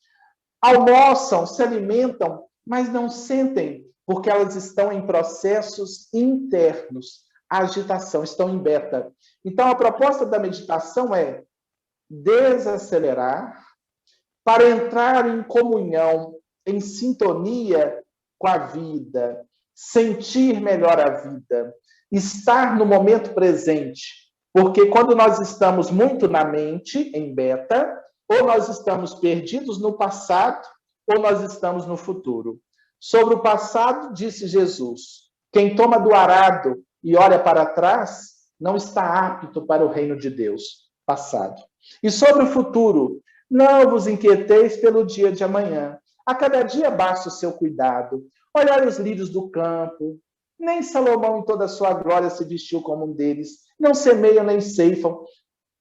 almoçam, se alimentam, mas não sentem, porque elas estão em processos internos, a agitação, estão em beta. Então, a proposta da meditação é desacelerar para entrar em comunhão, em sintonia com a vida, sentir melhor a vida, estar no momento presente. Porque quando nós estamos muito na mente, em beta, ou nós estamos perdidos no passado, ou nós estamos no futuro. Sobre o passado, disse Jesus, quem toma do arado e olha para trás, não está apto para o reino de Deus. Passado. E sobre o futuro, não vos inquieteis pelo dia de amanhã. A cada dia basta o seu cuidado. Olhai os lírios do campo. Nem Salomão, em toda a sua glória, se vestiu como um deles. Não semeiam nem ceifam.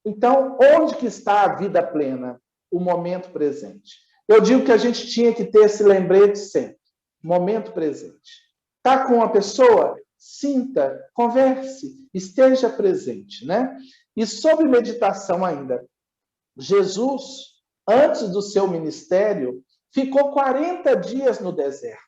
Então, onde que está a vida plena? O momento presente. Eu digo que a gente tinha que ter esse lembrete sempre. Momento presente. Está com uma pessoa? Sinta, converse, esteja presente, né? E sobre meditação ainda. Jesus, antes do seu ministério, ficou 40 dias no deserto.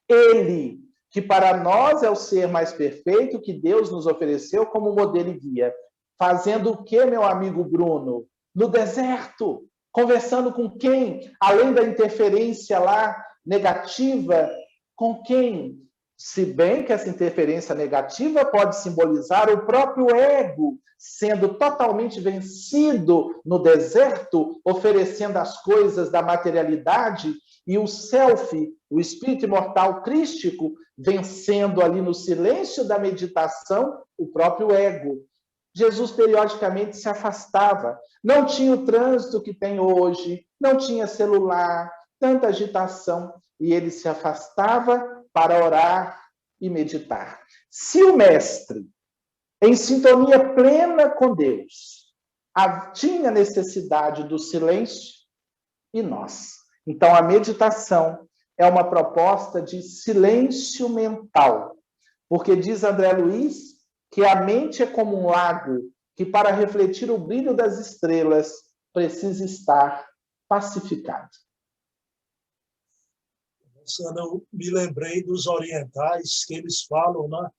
Ele, que para nós é o ser mais perfeito que Deus nos ofereceu como modelo e guia. Fazendo o que, meu amigo Bruno? No deserto. Conversando com quem? Além da interferência lá negativa, com quem? Se bem que essa interferência negativa pode simbolizar o próprio ego sendo totalmente vencido no deserto, oferecendo as coisas da materialidade, e o self, o espírito imortal crístico, vencendo ali no silêncio da meditação o próprio ego. Jesus periodicamente se afastava. Não tinha o trânsito que tem hoje, não tinha celular, tanta agitação, e ele se afastava para orar e meditar. Se o mestre, em sintonia plena com Deus, tinha necessidade do silêncio, e nós? Então, a meditação é uma proposta de silêncio mental, porque diz André Luiz que a mente é como um lago que, para refletir o brilho das estrelas, precisa estar pacificado. Eu me lembrei dos orientais, que eles falam, né,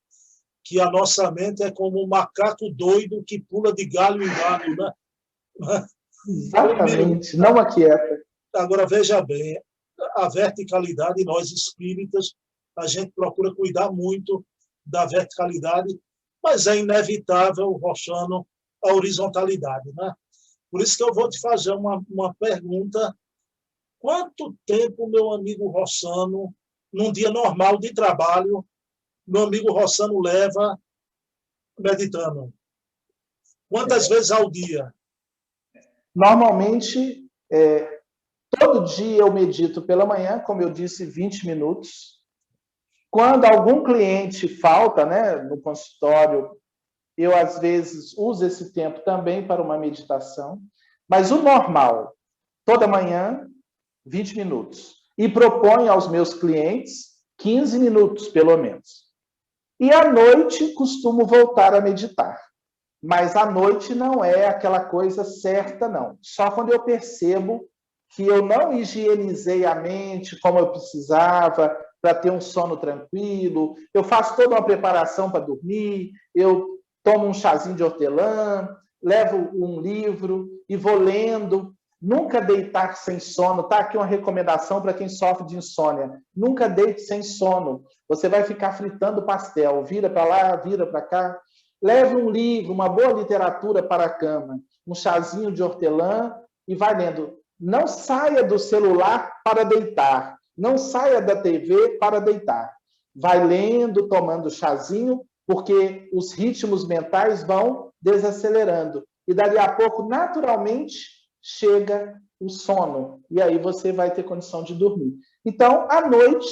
que a nossa mente é como um macaco doido que pula de galho em galho, né? Exatamente, não aquieta. Agora, veja bem, a verticalidade, nós espíritas, a gente procura cuidar muito da verticalidade, mas é inevitável, Roxano, a horizontalidade, né? Por isso que eu vou te fazer uma pergunta. Quanto tempo, meu amigo Rossano, num dia normal de trabalho, meu amigo Rossano leva meditando? Quantas vezes ao dia? Normalmente, todo dia eu medito pela manhã, como eu disse, 20 minutos. Quando algum cliente falta, né, no consultório, eu, às vezes, uso esse tempo também para uma meditação. Mas o normal, toda manhã, 20 minutos. E proponho aos meus clientes 15 minutos, pelo menos. E à noite, costumo voltar a meditar. Mas à noite não é aquela coisa certa, não. Só quando eu percebo que eu não higienizei a mente como eu precisava para ter um sono tranquilo, eu faço toda uma preparação para dormir, eu tomo um chazinho de hortelã, levo um livro e vou lendo. Nunca deitar sem sono. Tá aqui uma recomendação para quem sofre de insônia. Nunca deite sem sono. Você vai ficar fritando pastel. Vira para lá, vira para cá. Leve um livro, uma boa literatura para a cama, um chazinho de hortelã e vai lendo. Não saia do celular para deitar. Não saia da TV para deitar. Vai lendo, tomando chazinho, porque os ritmos mentais vão desacelerando. E dali a pouco, naturalmente, chega o sono. E aí você vai ter condição de dormir. Então, à noite,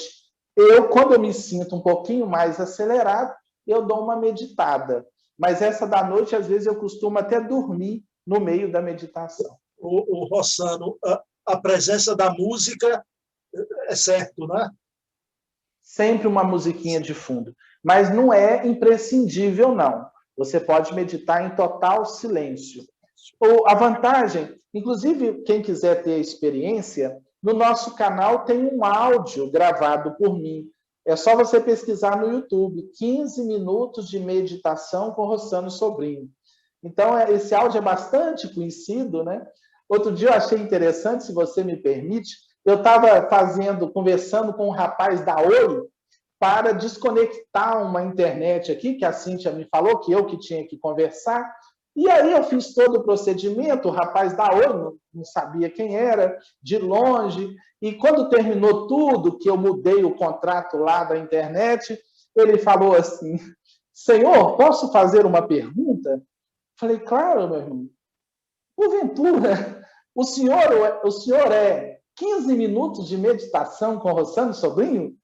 quando eu me sinto um pouquinho mais acelerado, eu dou uma meditada. Mas essa da noite, às vezes, eu costumo até dormir no meio da meditação. O Rossano, a presença da música é certo, né? Sempre uma musiquinha de fundo. Mas não é imprescindível, não. Você pode meditar em total silêncio. A vantagem, inclusive, quem quiser ter a experiência, no nosso canal tem um áudio gravado por mim. É só você pesquisar no YouTube, 15 minutos de meditação com Rossano Sobrinho. Então, esse áudio é bastante conhecido, né? Outro dia eu achei interessante, se você me permite, eu estava conversando com um rapaz da Oi para desconectar uma internet aqui, que a Cíntia me falou que eu que tinha que conversar. E aí eu fiz todo o procedimento, o rapaz da Oi, não sabia quem era, de longe, e quando terminou tudo, que eu mudei o contrato lá da internet, ele falou assim, senhor, posso fazer uma pergunta? Falei, claro, meu irmão. Porventura, o senhor é 15 minutos de meditação com Rossano Sobrinho?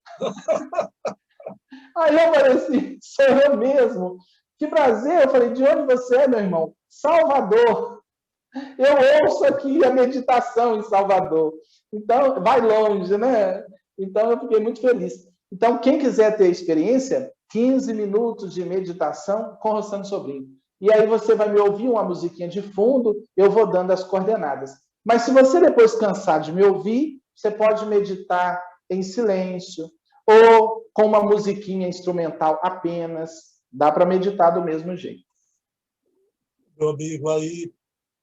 Aí eu falei assim, sou eu mesmo. Que prazer. Eu falei, de onde você é, meu irmão? Salvador. Eu ouço aqui a meditação em Salvador. Então, vai longe, né? Então, eu fiquei muito feliz. Então, quem quiser ter experiência, 15 minutos de meditação com Rossano Sobrinho. E aí você vai me ouvir uma musiquinha de fundo, eu vou dando as coordenadas. Mas se você depois cansar de me ouvir, você pode meditar em silêncio ou com uma musiquinha instrumental apenas. Dá para meditar do mesmo jeito. Meu amigo, aí,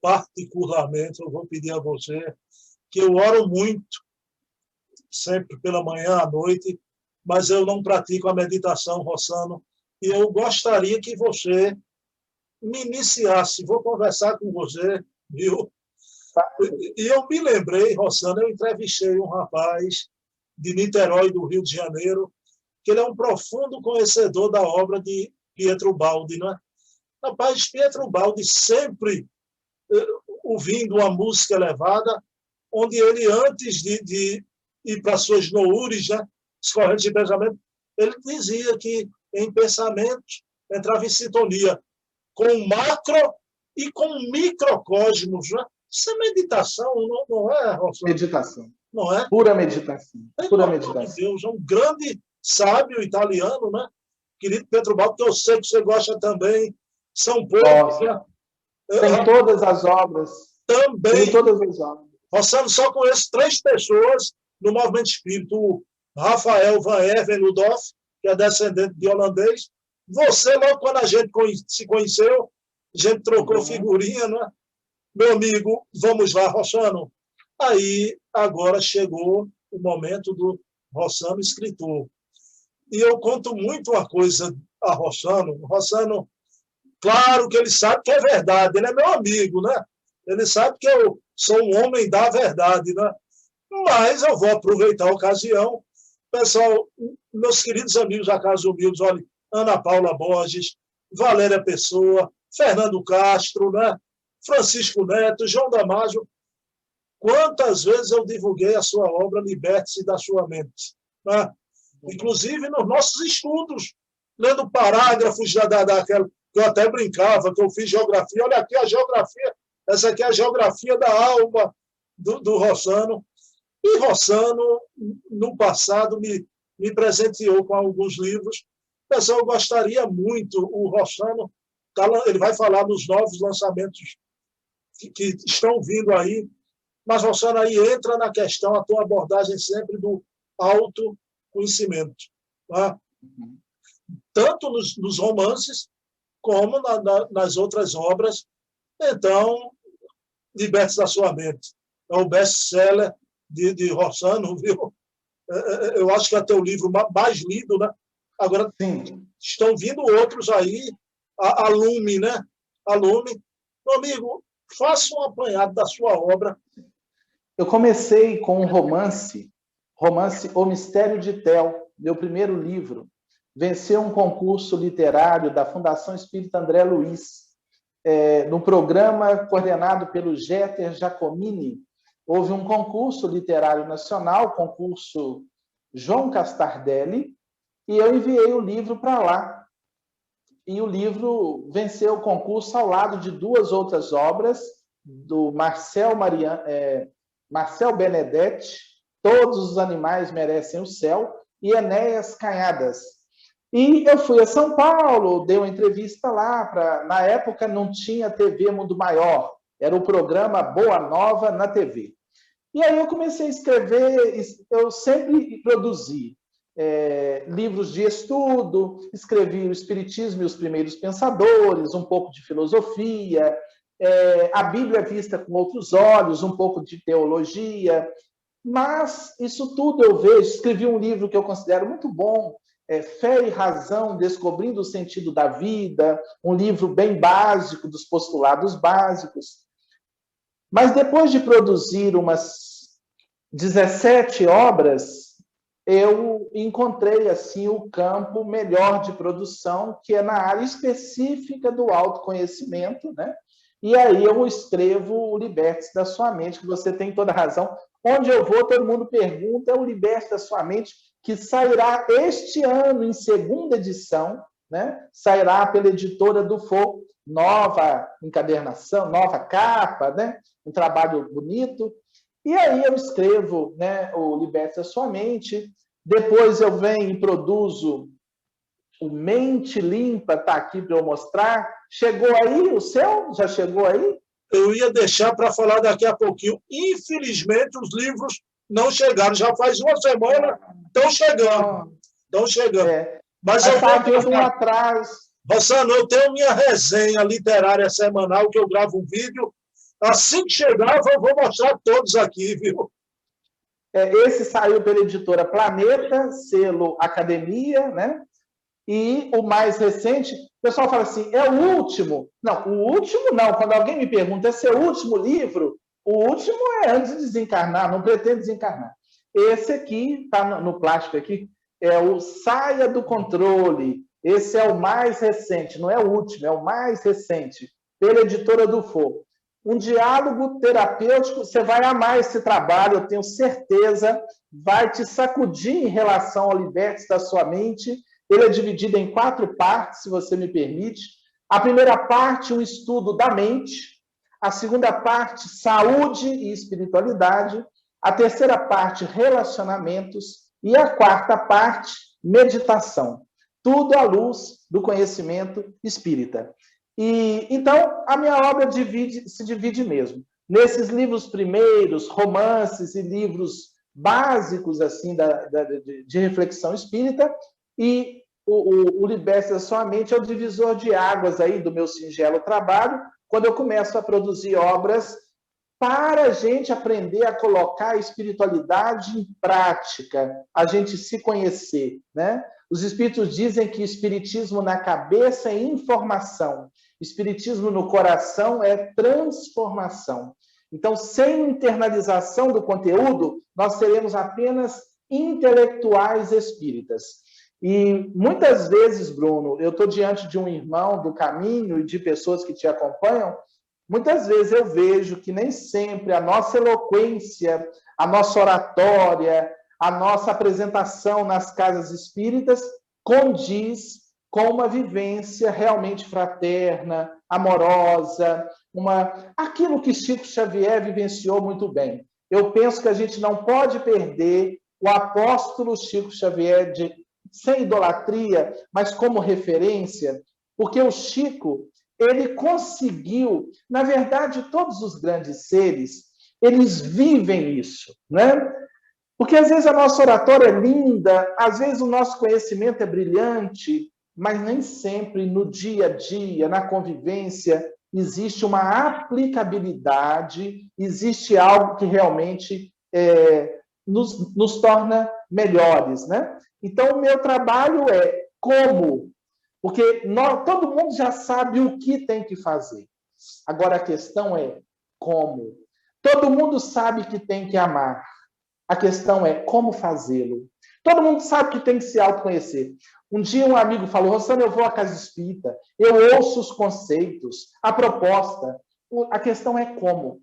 particularmente, eu vou pedir a você que eu oro muito, sempre pela manhã, à noite, mas eu não pratico a meditação, Rossano, e eu gostaria que você me iniciasse. Vou conversar com você, viu? E eu me lembrei, Rossano, eu entrevistei um rapaz de Niterói, do Rio de Janeiro, que ele é um profundo conhecedor da obra de Pietro Baldi, não é? Rapaz, Pietro Baldi sempre ouvindo uma música elevada, onde ele, antes de ir para suas noures, né, as correntes de pensamento, ele dizia que em pensamento entrava em sintonia com o macro e com o microcosmos. Né? Isso é meditação, não é, Rossano? Meditação. Não é? Pura meditação. Pura meditação. De Deus, é um grande sábio italiano, né? Querido Pietro Baldi, que eu sei que você gosta também. São poucos, né? Tem todas as obras. Também. Tem todas as obras. Rossano, só conheço 3 pessoas no movimento espírita. O Rafael Van Even Ludolf, que é descendente de holandês. Você, logo quando a gente se conheceu, a gente trocou figurinha, né? Meu amigo, vamos lá, Rossano. Aí, agora chegou o momento do Rossano escritor. E eu conto muito uma coisa a Rossano. Rossano, claro que ele sabe que é verdade, ele é meu amigo, né? Ele sabe que eu sou um homem da verdade, né? Mas eu vou aproveitar a ocasião. Pessoal, meus queridos amigos da Casa Humildes, olha, Ana Paula Borges, Valéria Pessoa, Fernando Castro, né? Francisco Neto, João Damasio, quantas vezes eu divulguei a sua obra Liberte-se da Sua Mente, né? Inclusive nos nossos estudos, lendo parágrafos daquela, que eu até brincava, que eu fiz geografia, olha aqui a geografia, essa aqui é a geografia da alma do Rossano. E Rossano, no passado, me presenteou com alguns livros. Pessoal, eu gostaria muito, o Rossano, ele vai falar nos novos lançamentos que estão vindo aí, mas, Rossano, aí entra na questão a tua abordagem sempre do autoconhecimento, tá? Tanto nos romances como nas outras obras. Então, Liberte-se da Sua Mente. É o best-seller de Rossano, viu? Eu acho que é teu livro mais lido, né? Agora, sim, estão vindo outros aí, a Lume, né? A Lume. Meu amigo, faça um apanhado da sua obra. Eu comecei com um romance O Mistério de Tel, meu primeiro livro. Venceu um concurso literário da Fundação Espírita André Luiz. No programa coordenado pelo Jeter Giacomini, houve um concurso literário nacional, concurso João Castardelli, e eu enviei o livro para lá. E o livro venceu o concurso ao lado de 2 outras obras, do Marcel Benedetti, Todos os Animais Merecem o Céu, e Enéas Canhadas. E eu fui a São Paulo, dei uma entrevista lá. Na época não tinha TV Mundo Maior, era o programa Boa Nova na TV. E aí eu comecei a escrever, eu sempre produzi livros de estudo, escrevi o Espiritismo e os Primeiros Pensadores, um pouco de filosofia, a Bíblia vista com outros olhos, um pouco de teologia, mas isso tudo eu vejo, escrevi um livro que eu considero muito bom, Fé e Razão, Descobrindo o Sentido da Vida, um livro bem básico, dos postulados básicos. Mas depois de produzir umas 17 obras, eu encontrei assim o campo melhor de produção, que é na área específica do autoconhecimento, né? E aí eu escrevo o Liberte-se da Sua Mente, que você tem toda a razão. Onde eu vou, todo mundo pergunta, é o Liberte-se da Sua Mente, que sairá este ano em segunda edição, né? Sairá pela editora do Fou, nova encadernação, nova capa, né? Um trabalho bonito. E aí eu escrevo, né, o Liberte da Sua Mente, depois eu venho e produzo o Mente Limpa, está aqui para eu mostrar. Chegou aí o seu? Já chegou aí? Eu ia deixar para falar daqui a pouquinho. Infelizmente, os livros não chegaram. Já faz uma semana, estão chegando. Estão chegando. Mas eu está havendo um atraso. Rossano, eu tenho minha resenha literária semanal, que eu gravo um vídeo. Assim que chegar, eu vou mostrar todos aqui, viu? Esse saiu pela editora Planeta, selo Academia, né? E o mais recente, o pessoal fala assim, é o último. Não, o último não. Quando alguém me pergunta, é seu último livro? O último é antes de desencarnar, não pretende desencarnar. Esse aqui, está no plástico aqui, é o Saia do Controle. Esse é o mais recente, não é o último, é o mais recente, pela editora do Fou. Um diálogo terapêutico, você vai amar esse trabalho, eu tenho certeza, vai te sacudir em relação ao Liberte-se da Sua Mente. Ele é dividido em 4 partes, se você me permite. A primeira parte, um estudo da mente. A segunda parte, saúde e espiritualidade. A terceira parte, relacionamentos. E a quarta parte, meditação. Tudo à luz do conhecimento espírita. E então, a minha obra se divide mesmo. Nesses livros primeiros, romances e livros básicos assim de reflexão espírita, e o Liberte da Sua Mente é o divisor de águas aí do meu singelo trabalho, quando eu começo a produzir obras para a gente aprender a colocar a espiritualidade em prática, a gente se conhecer, né? Os espíritos dizem que espiritismo na cabeça é informação, espiritismo no coração é transformação. Então, sem internalização do conteúdo, nós seremos apenas intelectuais espíritas. E muitas vezes, Bruno, eu estou diante de um irmão do caminho e de pessoas que te acompanham, muitas vezes eu vejo que nem sempre a nossa eloquência, a nossa oratória, a nossa apresentação nas casas espíritas condiz com uma vivência realmente fraterna, amorosa, aquilo que Chico Xavier vivenciou muito bem. Eu penso que a gente não pode perder o apóstolo Chico Xavier sem idolatria, mas como referência, porque o Chico, ele conseguiu, na verdade, todos os grandes seres, eles vivem isso, né? Porque às vezes a nossa oratória é linda, às vezes o nosso conhecimento é brilhante, mas nem sempre no dia a dia, na convivência, existe uma aplicabilidade, existe algo que realmente nos torna melhores, né? Então, o meu trabalho é como, porque todo mundo já sabe o que tem que fazer. Agora, a questão é como. Todo mundo sabe que tem que amar. A questão é como fazê-lo. Todo mundo sabe que tem que se autoconhecer. Um dia um amigo falou, Rossano, eu vou à casa espírita, eu ouço os conceitos, a proposta. A questão é como.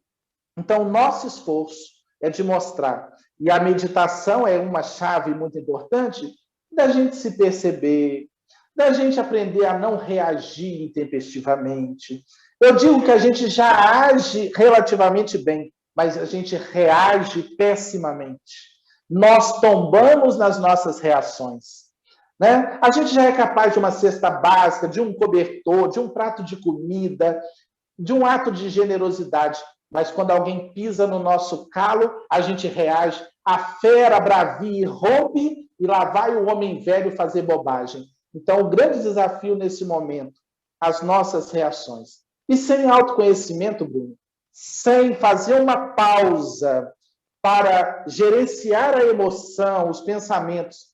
Então, o nosso esforço é de mostrar. E a meditação é uma chave muito importante da gente se perceber, da gente aprender a não reagir intempestivamente. Eu digo que a gente já age relativamente bem, mas a gente reage pessimamente. Nós tombamos nas nossas reações. Né? A gente já é capaz de uma cesta básica, de um cobertor, de um prato de comida, de um ato de generosidade, mas quando alguém pisa no nosso calo, a gente reage. A fera bravia e rompe, e lá vai o homem velho fazer bobagem. Então, o grande desafio nesse momento, as nossas reações. E sem autoconhecimento, Bruno, sem fazer uma pausa para gerenciar a emoção, os pensamentos,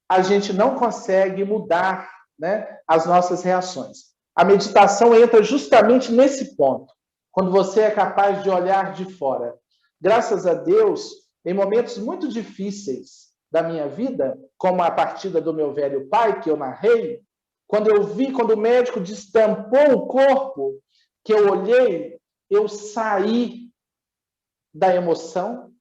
a gente não consegue mudar, né, as nossas reações. A meditação entra justamente nesse ponto, quando você é capaz de olhar de fora. Graças a Deus, em momentos muito difíceis da minha vida, como a partida do meu velho pai, que eu narrei, quando o médico destampou o corpo, que eu olhei, eu saí da emoção,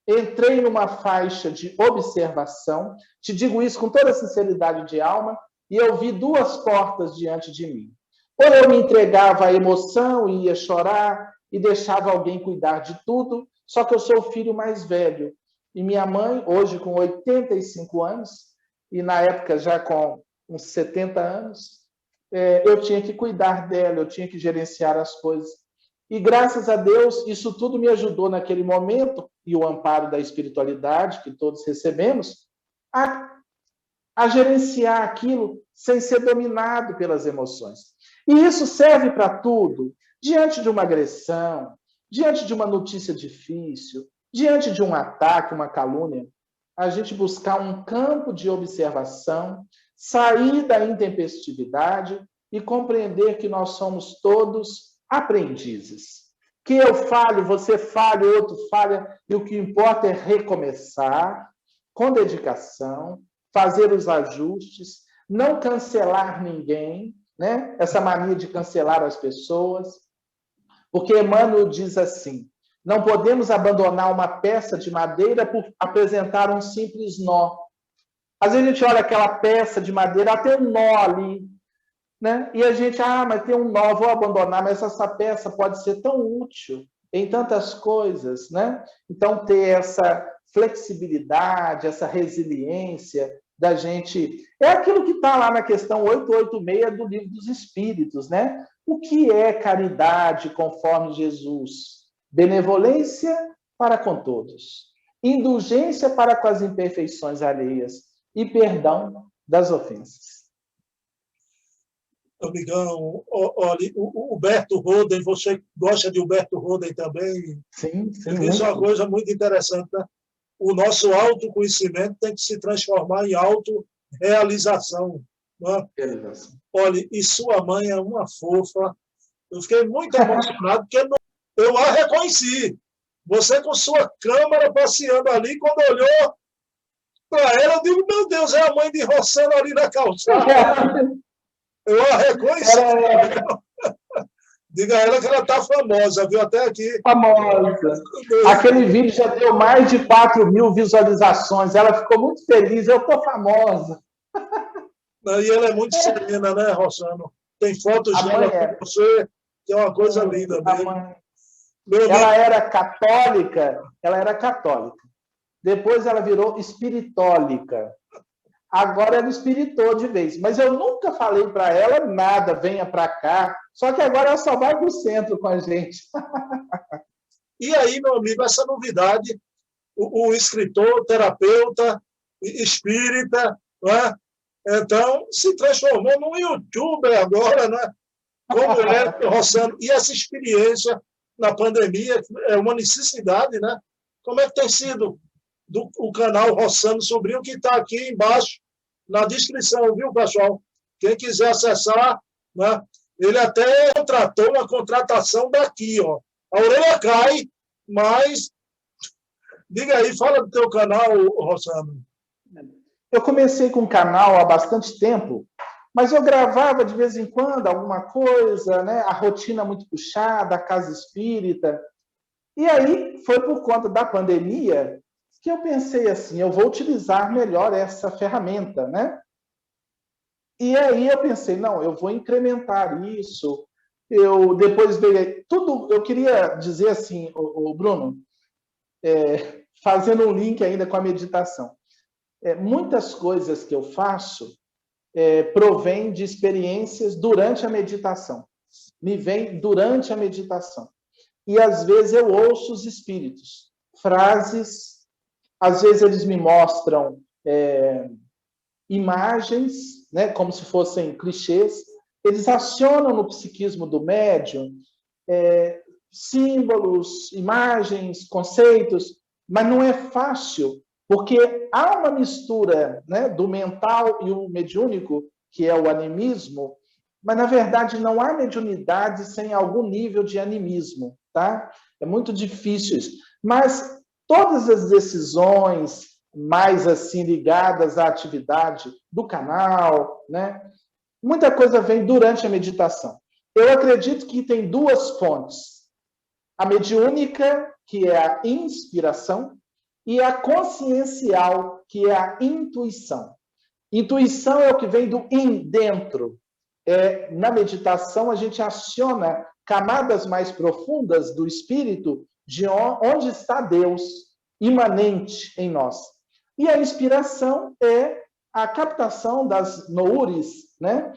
entrei numa faixa de observação, te digo isso com toda sinceridade de alma, e eu vi duas portas diante de mim. Ou eu me entregava à emoção e ia chorar e deixava alguém cuidar de tudo, só que eu sou o filho mais velho. E minha mãe, hoje com 85 anos, e na época já com uns 70 anos, eu tinha que cuidar dela, eu tinha que gerenciar as coisas. E graças a Deus, isso tudo me ajudou naquele momento, e o amparo da espiritualidade que todos recebemos, a gerenciar aquilo sem ser dominado pelas emoções. E isso serve para tudo. Diante de uma agressão, diante de uma notícia difícil, diante de um ataque, uma calúnia, a gente buscar um campo de observação, sair da intempestividade e compreender que nós somos todos aprendizes. Que eu falho, você falha, o outro falha, e o que importa é recomeçar com dedicação, fazer os ajustes, não cancelar ninguém, né? Essa mania de cancelar as pessoas, porque Emmanuel diz assim: não podemos abandonar uma peça de madeira por apresentar um simples nó. Às vezes a gente olha aquela peça de madeira, ela tem um nó ali, né? E a gente, mas tem um nó, vou abandonar, mas essa peça pode ser tão útil em tantas coisas, né? Então, ter essa flexibilidade, essa resiliência da gente... É aquilo que está lá na questão 886 do Livro dos Espíritos, né? O que é caridade conforme Jesus? Benevolência para com todos, indulgência para com as imperfeições alheias e perdão das ofensas. Amigão, olha, o Humberto Roden, você gosta de Humberto Roden também? Sim. Ele diz uma coisa muito interessante, né? O nosso autoconhecimento tem que se transformar em autorrealização. Né? Olha, e sua mãe é uma fofa. Eu fiquei muito emocionado, porque eu a reconheci. Você com sua câmera passeando ali, quando olhou para ela, eu digo, meu Deus, é a mãe de Rossana ali na calçada. Eu a reconheci. Diga a ela que ela está famosa, viu? Até aqui. Famosa. Aquele vídeo já deu mais de 4.000 visualizações. Ela ficou muito feliz. Eu estou famosa. E ela é muito serena, né, Rossano? Tem fotos dela com você, que é uma coisa linda mesmo. Ela era católica. Depois ela virou espiritólica. Agora ela espiritou de vez. Mas eu nunca falei para ela nada, venha para cá. Só que agora ela só vai para o centro com a gente. E aí, meu amigo, essa novidade, o escritor, terapeuta, espírita, né? Então, se transformou num youtuber agora, né? Como é, Rossano? E essa experiência na pandemia é uma necessidade, né? Como é que tem sido o canal Rossano Sobrinho, que está aqui embaixo na descrição, viu, pessoal? Quem quiser acessar, né? Ele até contratou uma contratação daqui, ó. A orelha cai, mas... Diga aí, fala do teu canal, Rossano. Eu comecei com um canal há bastante tempo, mas eu gravava de vez em quando alguma coisa, né? A rotina muito puxada, a casa espírita. E aí foi por conta da pandemia que eu pensei assim, eu vou utilizar melhor essa ferramenta, né? E aí eu pensei, não, eu vou incrementar isso. Eu depois veio tudo. Eu queria dizer assim, o Bruno, fazendo um link ainda com a meditação. Muitas coisas que eu faço provêm de experiências durante a meditação. Me vem durante a meditação. e às vezes eu ouço os espíritos. Frases, às vezes eles me mostram imagens, né, como se fossem clichês. Eles acionam no psiquismo do médium símbolos, imagens, conceitos, mas não é fácil, porque há uma mistura, né, do mental e o mediúnico, que é o animismo, mas, na verdade, não há mediunidade sem algum nível de animismo, tá? É muito difícil isso. Mas todas as decisões mais assim ligadas à atividade do canal, né? Muita coisa vem durante a meditação. Eu acredito que tem duas fontes. A mediúnica, que é a inspiração, e a consciencial, que é a intuição. Intuição é o que vem do in, dentro. Na meditação, a gente aciona camadas mais profundas do espírito, de onde está Deus, imanente em nós. E a inspiração é a captação das noures, né?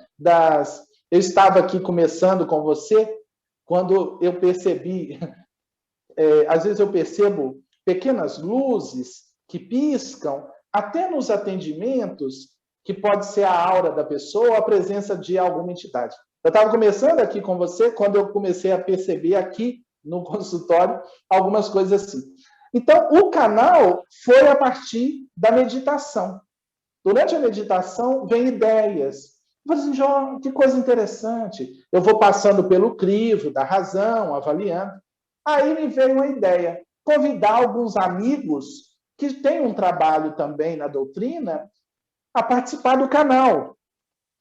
Eu estava aqui começando com você, quando eu percebi, às vezes eu percebo pequenas luzes que piscam, até nos atendimentos, que pode ser a aura da pessoa ou a presença de alguma entidade. Eu estava começando aqui com você, quando eu comecei a perceber aqui no consultório algumas coisas assim. Então, o canal foi a partir da meditação. Durante a meditação, vem ideias. Eu falei assim, João, que coisa interessante. Eu vou passando pelo crivo da razão, avaliando. Aí me veio uma ideia, convidar alguns amigos que têm um trabalho também na doutrina a participar do canal.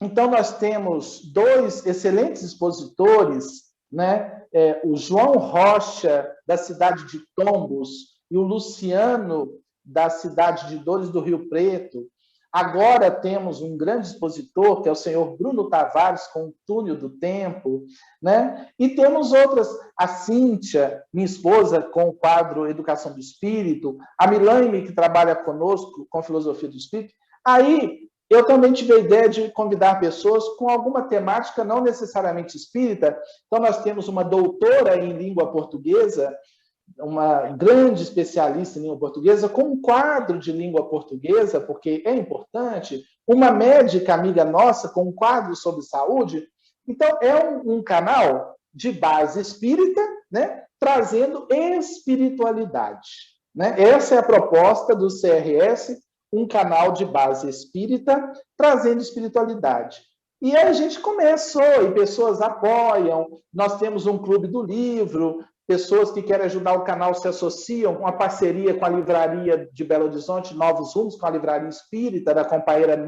Então, nós temos dois excelentes expositores, né? O João Rocha, da cidade de Tombos, e o Luciano, da cidade de Dores do Rio Preto. Agora temos um grande expositor, que é o senhor Bruno Tavares, com o Túnel do Tempo, né? E temos outras, a Cíntia, minha esposa, com o quadro Educação do Espírito, a Milaime, que trabalha conosco com Filosofia do Espírito. Aí, eu também tive a ideia de convidar pessoas com alguma temática não necessariamente espírita. Então, nós temos uma doutora em língua portuguesa, uma grande especialista em língua portuguesa, com um quadro de língua portuguesa, porque é importante, uma médica amiga nossa com um quadro sobre saúde. Então, é um canal de base espírita, né, trazendo espiritualidade, né? Essa é a proposta do CRS, um canal de base espírita, trazendo espiritualidade. E aí a gente começou, e pessoas apoiam, nós temos um clube do livro, pessoas que querem ajudar o canal se associam com a parceria com a livraria de Belo Horizonte, Novos Rumos, com a livraria espírita da companheira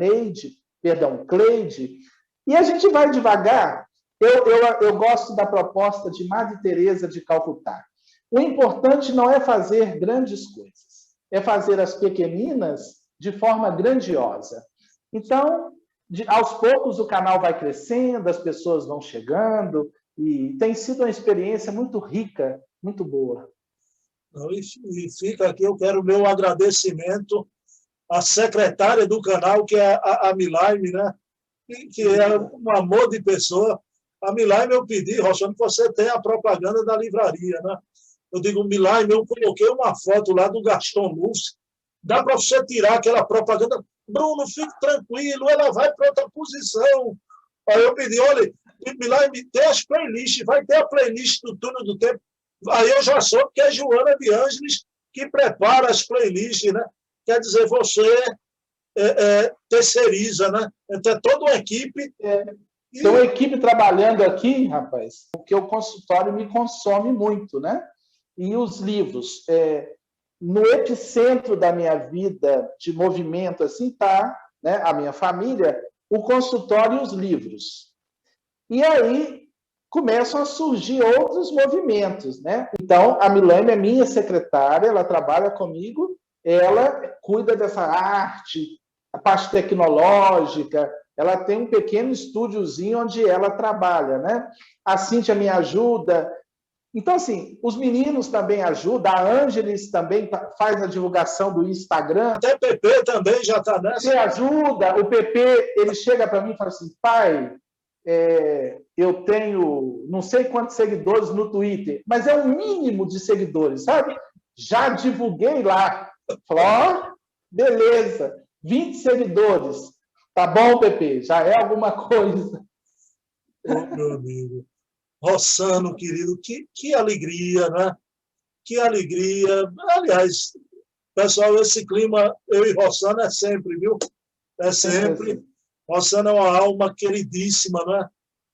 Cleide, e a gente vai devagar. Eu gosto da proposta de Madre Teresa de Calcutá. O importante não é fazer grandes coisas, é fazer as pequeninas de forma grandiosa. Então, aos poucos o canal vai crescendo, as pessoas vão chegando, e tem sido uma experiência muito rica, muito boa. E fica aqui, eu quero o meu agradecimento à secretária do canal, que é a Milaime, né? Que é um amor de pessoa. A Milaime, eu pedi, Roxane, que você tenha a propaganda da livraria, né? Eu digo, Milaime, eu coloquei uma foto lá do Gaston Luz, dá para você tirar aquela propaganda. Bruno, fique tranquilo, ela vai para outra posição. Aí eu pedi, olha, Milaime, tem as playlists, vai ter a playlist do Túnel do Tempo. Aí eu já soube que é Joana de Ângeles que prepara as playlists, né? Quer dizer, você terceiriza, né? Então é toda uma equipe. Tem uma equipe trabalhando aqui, rapaz, porque o consultório me consome muito, né? E os livros, no epicentro da minha vida de movimento, assim, tá, né? A minha família, o consultório e os livros. E aí começam a surgir outros movimentos, né? Então, a Milaime é minha secretária, ela trabalha comigo, ela cuida dessa arte, a parte tecnológica, ela tem um pequeno estúdiozinho onde ela trabalha, né? A Cíntia me ajuda. Então, assim, os meninos também ajudam, a Ângeles também faz a divulgação do Instagram. Até o PP também já está nessa. Você ajuda, o PP, ele chega para mim e fala assim, pai, eu tenho não sei quantos seguidores no Twitter, mas é um mínimo de seguidores, sabe? Já divulguei lá. Falei, ó, beleza, 20 seguidores. Tá bom, Pepe, já é alguma coisa. Ô, meu amigo. Rossano, querido, que alegria, né? Que alegria. Aliás, pessoal, esse clima, eu e Rossano, é sempre, viu? É sempre. Rossano é uma alma queridíssima, né?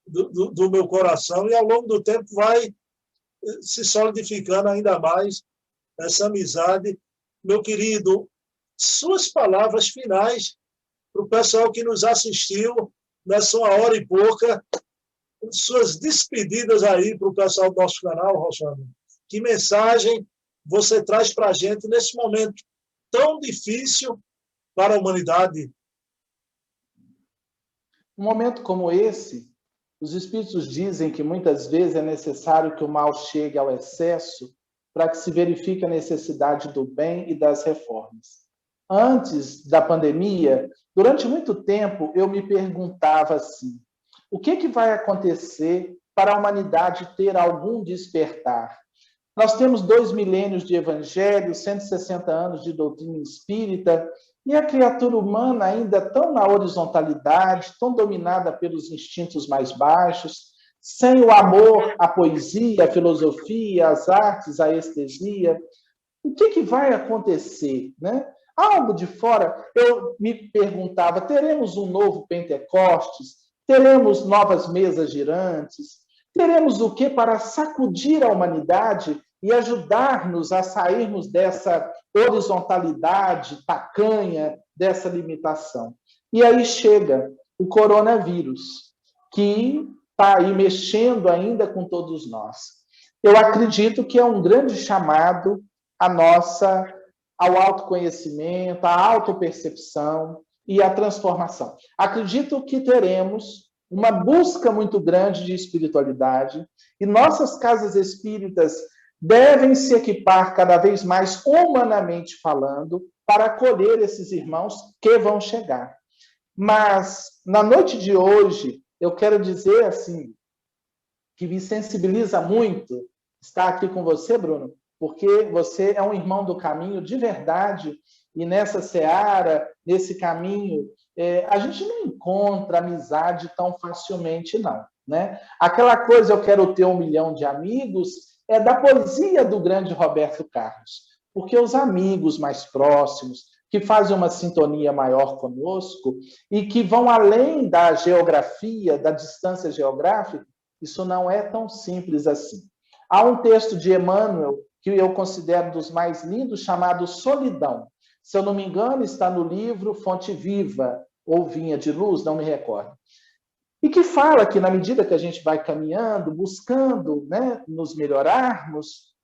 Do meu coração, e ao longo do tempo vai se solidificando ainda mais essa amizade. Meu querido, suas palavras finais para o pessoal que nos assistiu nessa 1 hora e pouca, suas despedidas aí para o pessoal do nosso canal, Rossano. Que mensagem você traz para a gente nesse momento tão difícil para a humanidade? Um momento como esse, os espíritos dizem que muitas vezes é necessário que o mal chegue ao excesso para que se verifique a necessidade do bem e das reformas. Antes da pandemia, durante muito tempo, eu me perguntava assim, o que vai acontecer para a humanidade ter algum despertar? Nós temos 2 milênios de evangelho, 160 anos de doutrina espírita, e a criatura humana ainda tão na horizontalidade, tão dominada pelos instintos mais baixos, sem o amor, a poesia, a filosofia, as artes, a estesia. O que vai acontecer, né? Algo de fora, eu me perguntava, teremos um novo Pentecostes? Teremos novas mesas girantes? Teremos o que para sacudir a humanidade e ajudar-nos a sairmos dessa horizontalidade tacanha, dessa limitação? E aí chega o coronavírus, que está aí mexendo ainda com todos nós. Eu acredito que é um grande chamado ao autoconhecimento, à autopercepção e à transformação. Acredito que teremos uma busca muito grande de espiritualidade e nossas casas espíritas devem se equipar cada vez mais humanamente falando para acolher esses irmãos que vão chegar. Mas na noite de hoje, eu quero dizer assim, que me sensibiliza muito estar aqui com você, Bruno, porque você é um irmão do caminho de verdade, e nessa seara, nesse caminho, a gente não encontra amizade tão facilmente, não. Né? Aquela coisa, eu quero ter 1 milhão de amigos, é da poesia do grande Roberto Carlos, porque os amigos mais próximos, que fazem uma sintonia maior conosco e que vão além da geografia, da distância geográfica, isso não é tão simples assim. Há um texto de Emmanuel que eu considero dos mais lindos, chamado Solidão. Se eu não me engano, está no livro Fonte Viva, ou Vinha de Luz, não me recordo. E que fala que, na medida que a gente vai caminhando, buscando, né, nos melhorarmos,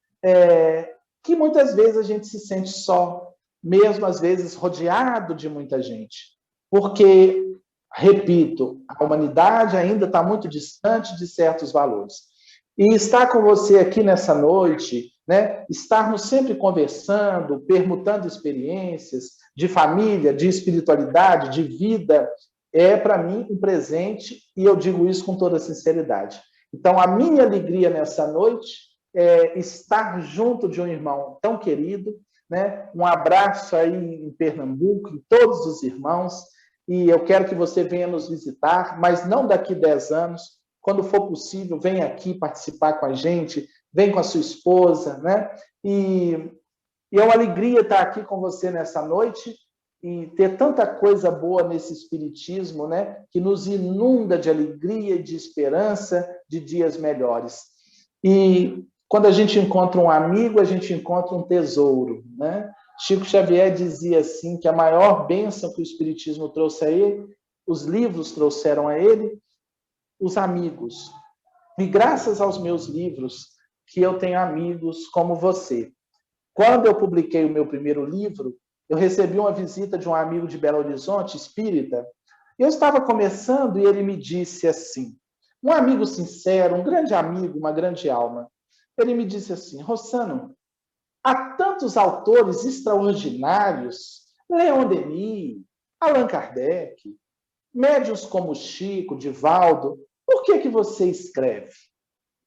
que muitas vezes a gente se sente só, mesmo às vezes rodeado de muita gente. Porque, repito, a humanidade ainda está muito distante de certos valores. E estar com você aqui nessa noite, né, estarmos sempre conversando, permutando experiências de família, de espiritualidade, de vida, é para mim um presente, e eu digo isso com toda sinceridade. Então, a minha alegria nessa noite é estar junto de um irmão tão querido, né? Um abraço aí em Pernambuco, em todos os irmãos, e eu quero que você venha nos visitar, mas não daqui 10 anos, quando for possível, vem aqui participar com a gente, vem com a sua esposa, né? E é uma alegria estar aqui com você nessa noite e ter tanta coisa boa nesse espiritismo, né? Que nos inunda de alegria e de esperança de dias melhores. E quando a gente encontra um amigo, a gente encontra um tesouro, né? Chico Xavier dizia assim que a maior bênção que o espiritismo trouxe a ele, os livros trouxeram a ele, os amigos. E graças aos meus livros que eu tenho amigos como você. Quando eu publiquei o meu primeiro livro, eu recebi uma visita de um amigo de Belo Horizonte, espírita. Eu estava começando e ele me disse assim, um amigo sincero, um grande amigo, uma grande alma. Ele me disse assim, Rossano, há tantos autores extraordinários, Leon Denis, Allan Kardec, médiuns como Chico, Divaldo, por que você escreve?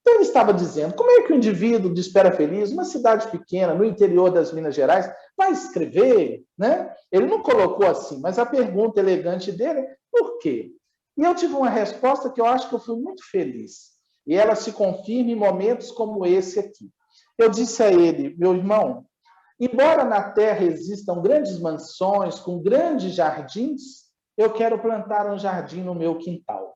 Então, ele estava dizendo, como é que o indivíduo de Espera Feliz, uma cidade pequena, no interior das Minas Gerais, vai escrever? Né? Ele não colocou assim, mas a pergunta elegante dele é, por quê? E eu tive uma resposta que eu acho que eu fui muito feliz. E ela se confirma em momentos como esse aqui. Eu disse a ele, meu irmão, embora na Terra existam grandes mansões com grandes jardins, eu quero plantar um jardim no meu quintal.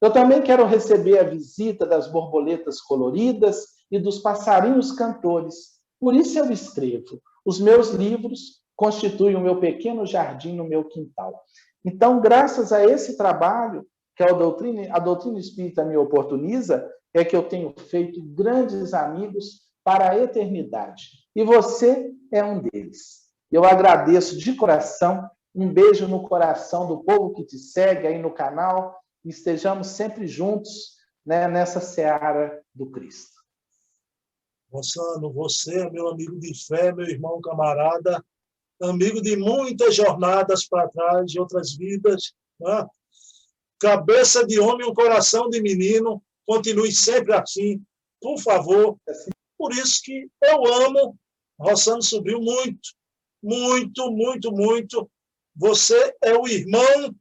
Eu também quero receber a visita das borboletas coloridas e dos passarinhos cantores. Por isso eu escrevo. Os meus livros constituem o meu pequeno jardim no meu quintal. Então, graças a esse trabalho que a doutrina espírita me oportuniza, é que eu tenho feito grandes amigos para a eternidade. E você é um deles. Eu agradeço de coração. Um beijo no coração do povo que te segue aí no canal. E estejamos sempre juntos, né, nessa seara do Cristo. Rossano, você é meu amigo de fé, meu irmão camarada, amigo de muitas jornadas para trás, de outras vidas, né? Cabeça de homem, um coração de menino, continue sempre assim, por favor. Por isso que eu amo Rossano Sobrinho muito, muito, muito, muito. Você é o irmão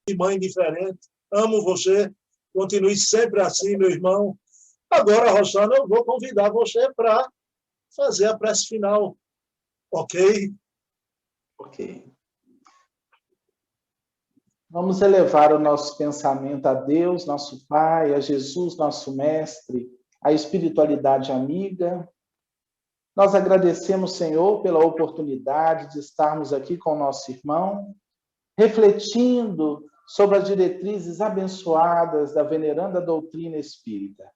de mãe diferente. Amo você, continue sempre assim, meu irmão. Agora, Rossano, eu vou convidar você para fazer a prece final, ok? Ok. Vamos elevar o nosso pensamento a Deus, nosso Pai, a Jesus, nosso Mestre, a espiritualidade amiga. Nós agradecemos, Senhor, pela oportunidade de estarmos aqui com o nosso irmão, refletindo sobre as diretrizes abençoadas da veneranda doutrina espírita.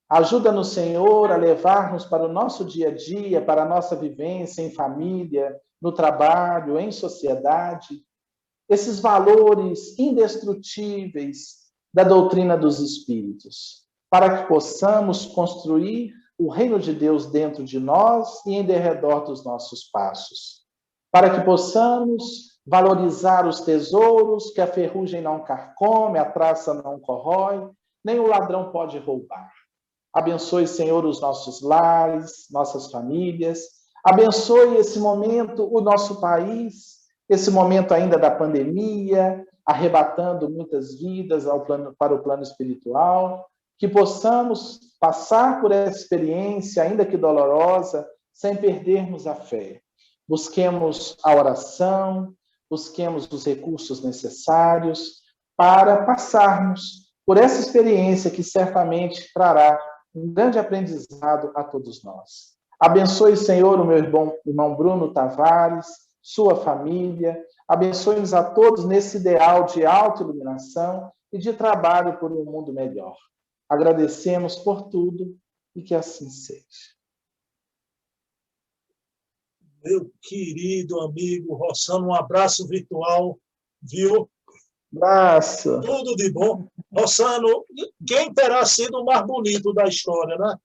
Ajuda-nos, Senhor, a levarmos para o nosso dia a dia, para a nossa vivência em família, no trabalho, em sociedade, esses valores indestrutíveis da doutrina dos espíritos, para que possamos construir o reino de Deus dentro de nós e em derredor dos nossos passos, para que possamos valorizar os tesouros que a ferrugem não carcome, a traça não corrói, nem o ladrão pode roubar. Abençoe, Senhor, os nossos lares, nossas famílias. Abençoe esse momento, o nosso país, esse momento ainda da pandemia, arrebatando muitas vidas para o plano espiritual. Que possamos passar por essa experiência, ainda que dolorosa, sem perdermos a fé. Busquemos a oração, busquemos os recursos necessários para passarmos por essa experiência que certamente trará um grande aprendizado a todos nós. Abençoe, Senhor, o meu irmão Bruno Tavares, sua família. Abençoe-nos a todos nesse ideal de autoiluminação e de trabalho por um mundo melhor. Agradecemos por tudo e que assim seja. Meu querido amigo Rossano, um abraço virtual, viu? Abraço. Tudo de bom. Rossano, quem terá sido o mais bonito da história, né?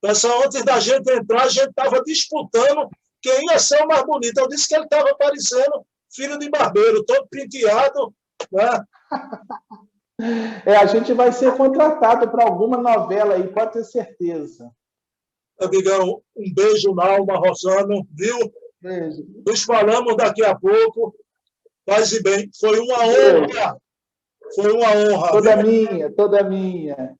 Pessoal, antes da gente entrar, a gente estava disputando quem ia ser o mais bonito. Eu disse que ele estava parecendo filho de barbeiro, todo penteado, né? A gente vai ser contratado para alguma novela aí, pode ter certeza. Amigão, um beijo na alma, Rossano, viu? Beijo. Nos falamos daqui a pouco. Paz e bem. Foi uma honra. Foi uma honra. Toda minha, toda minha.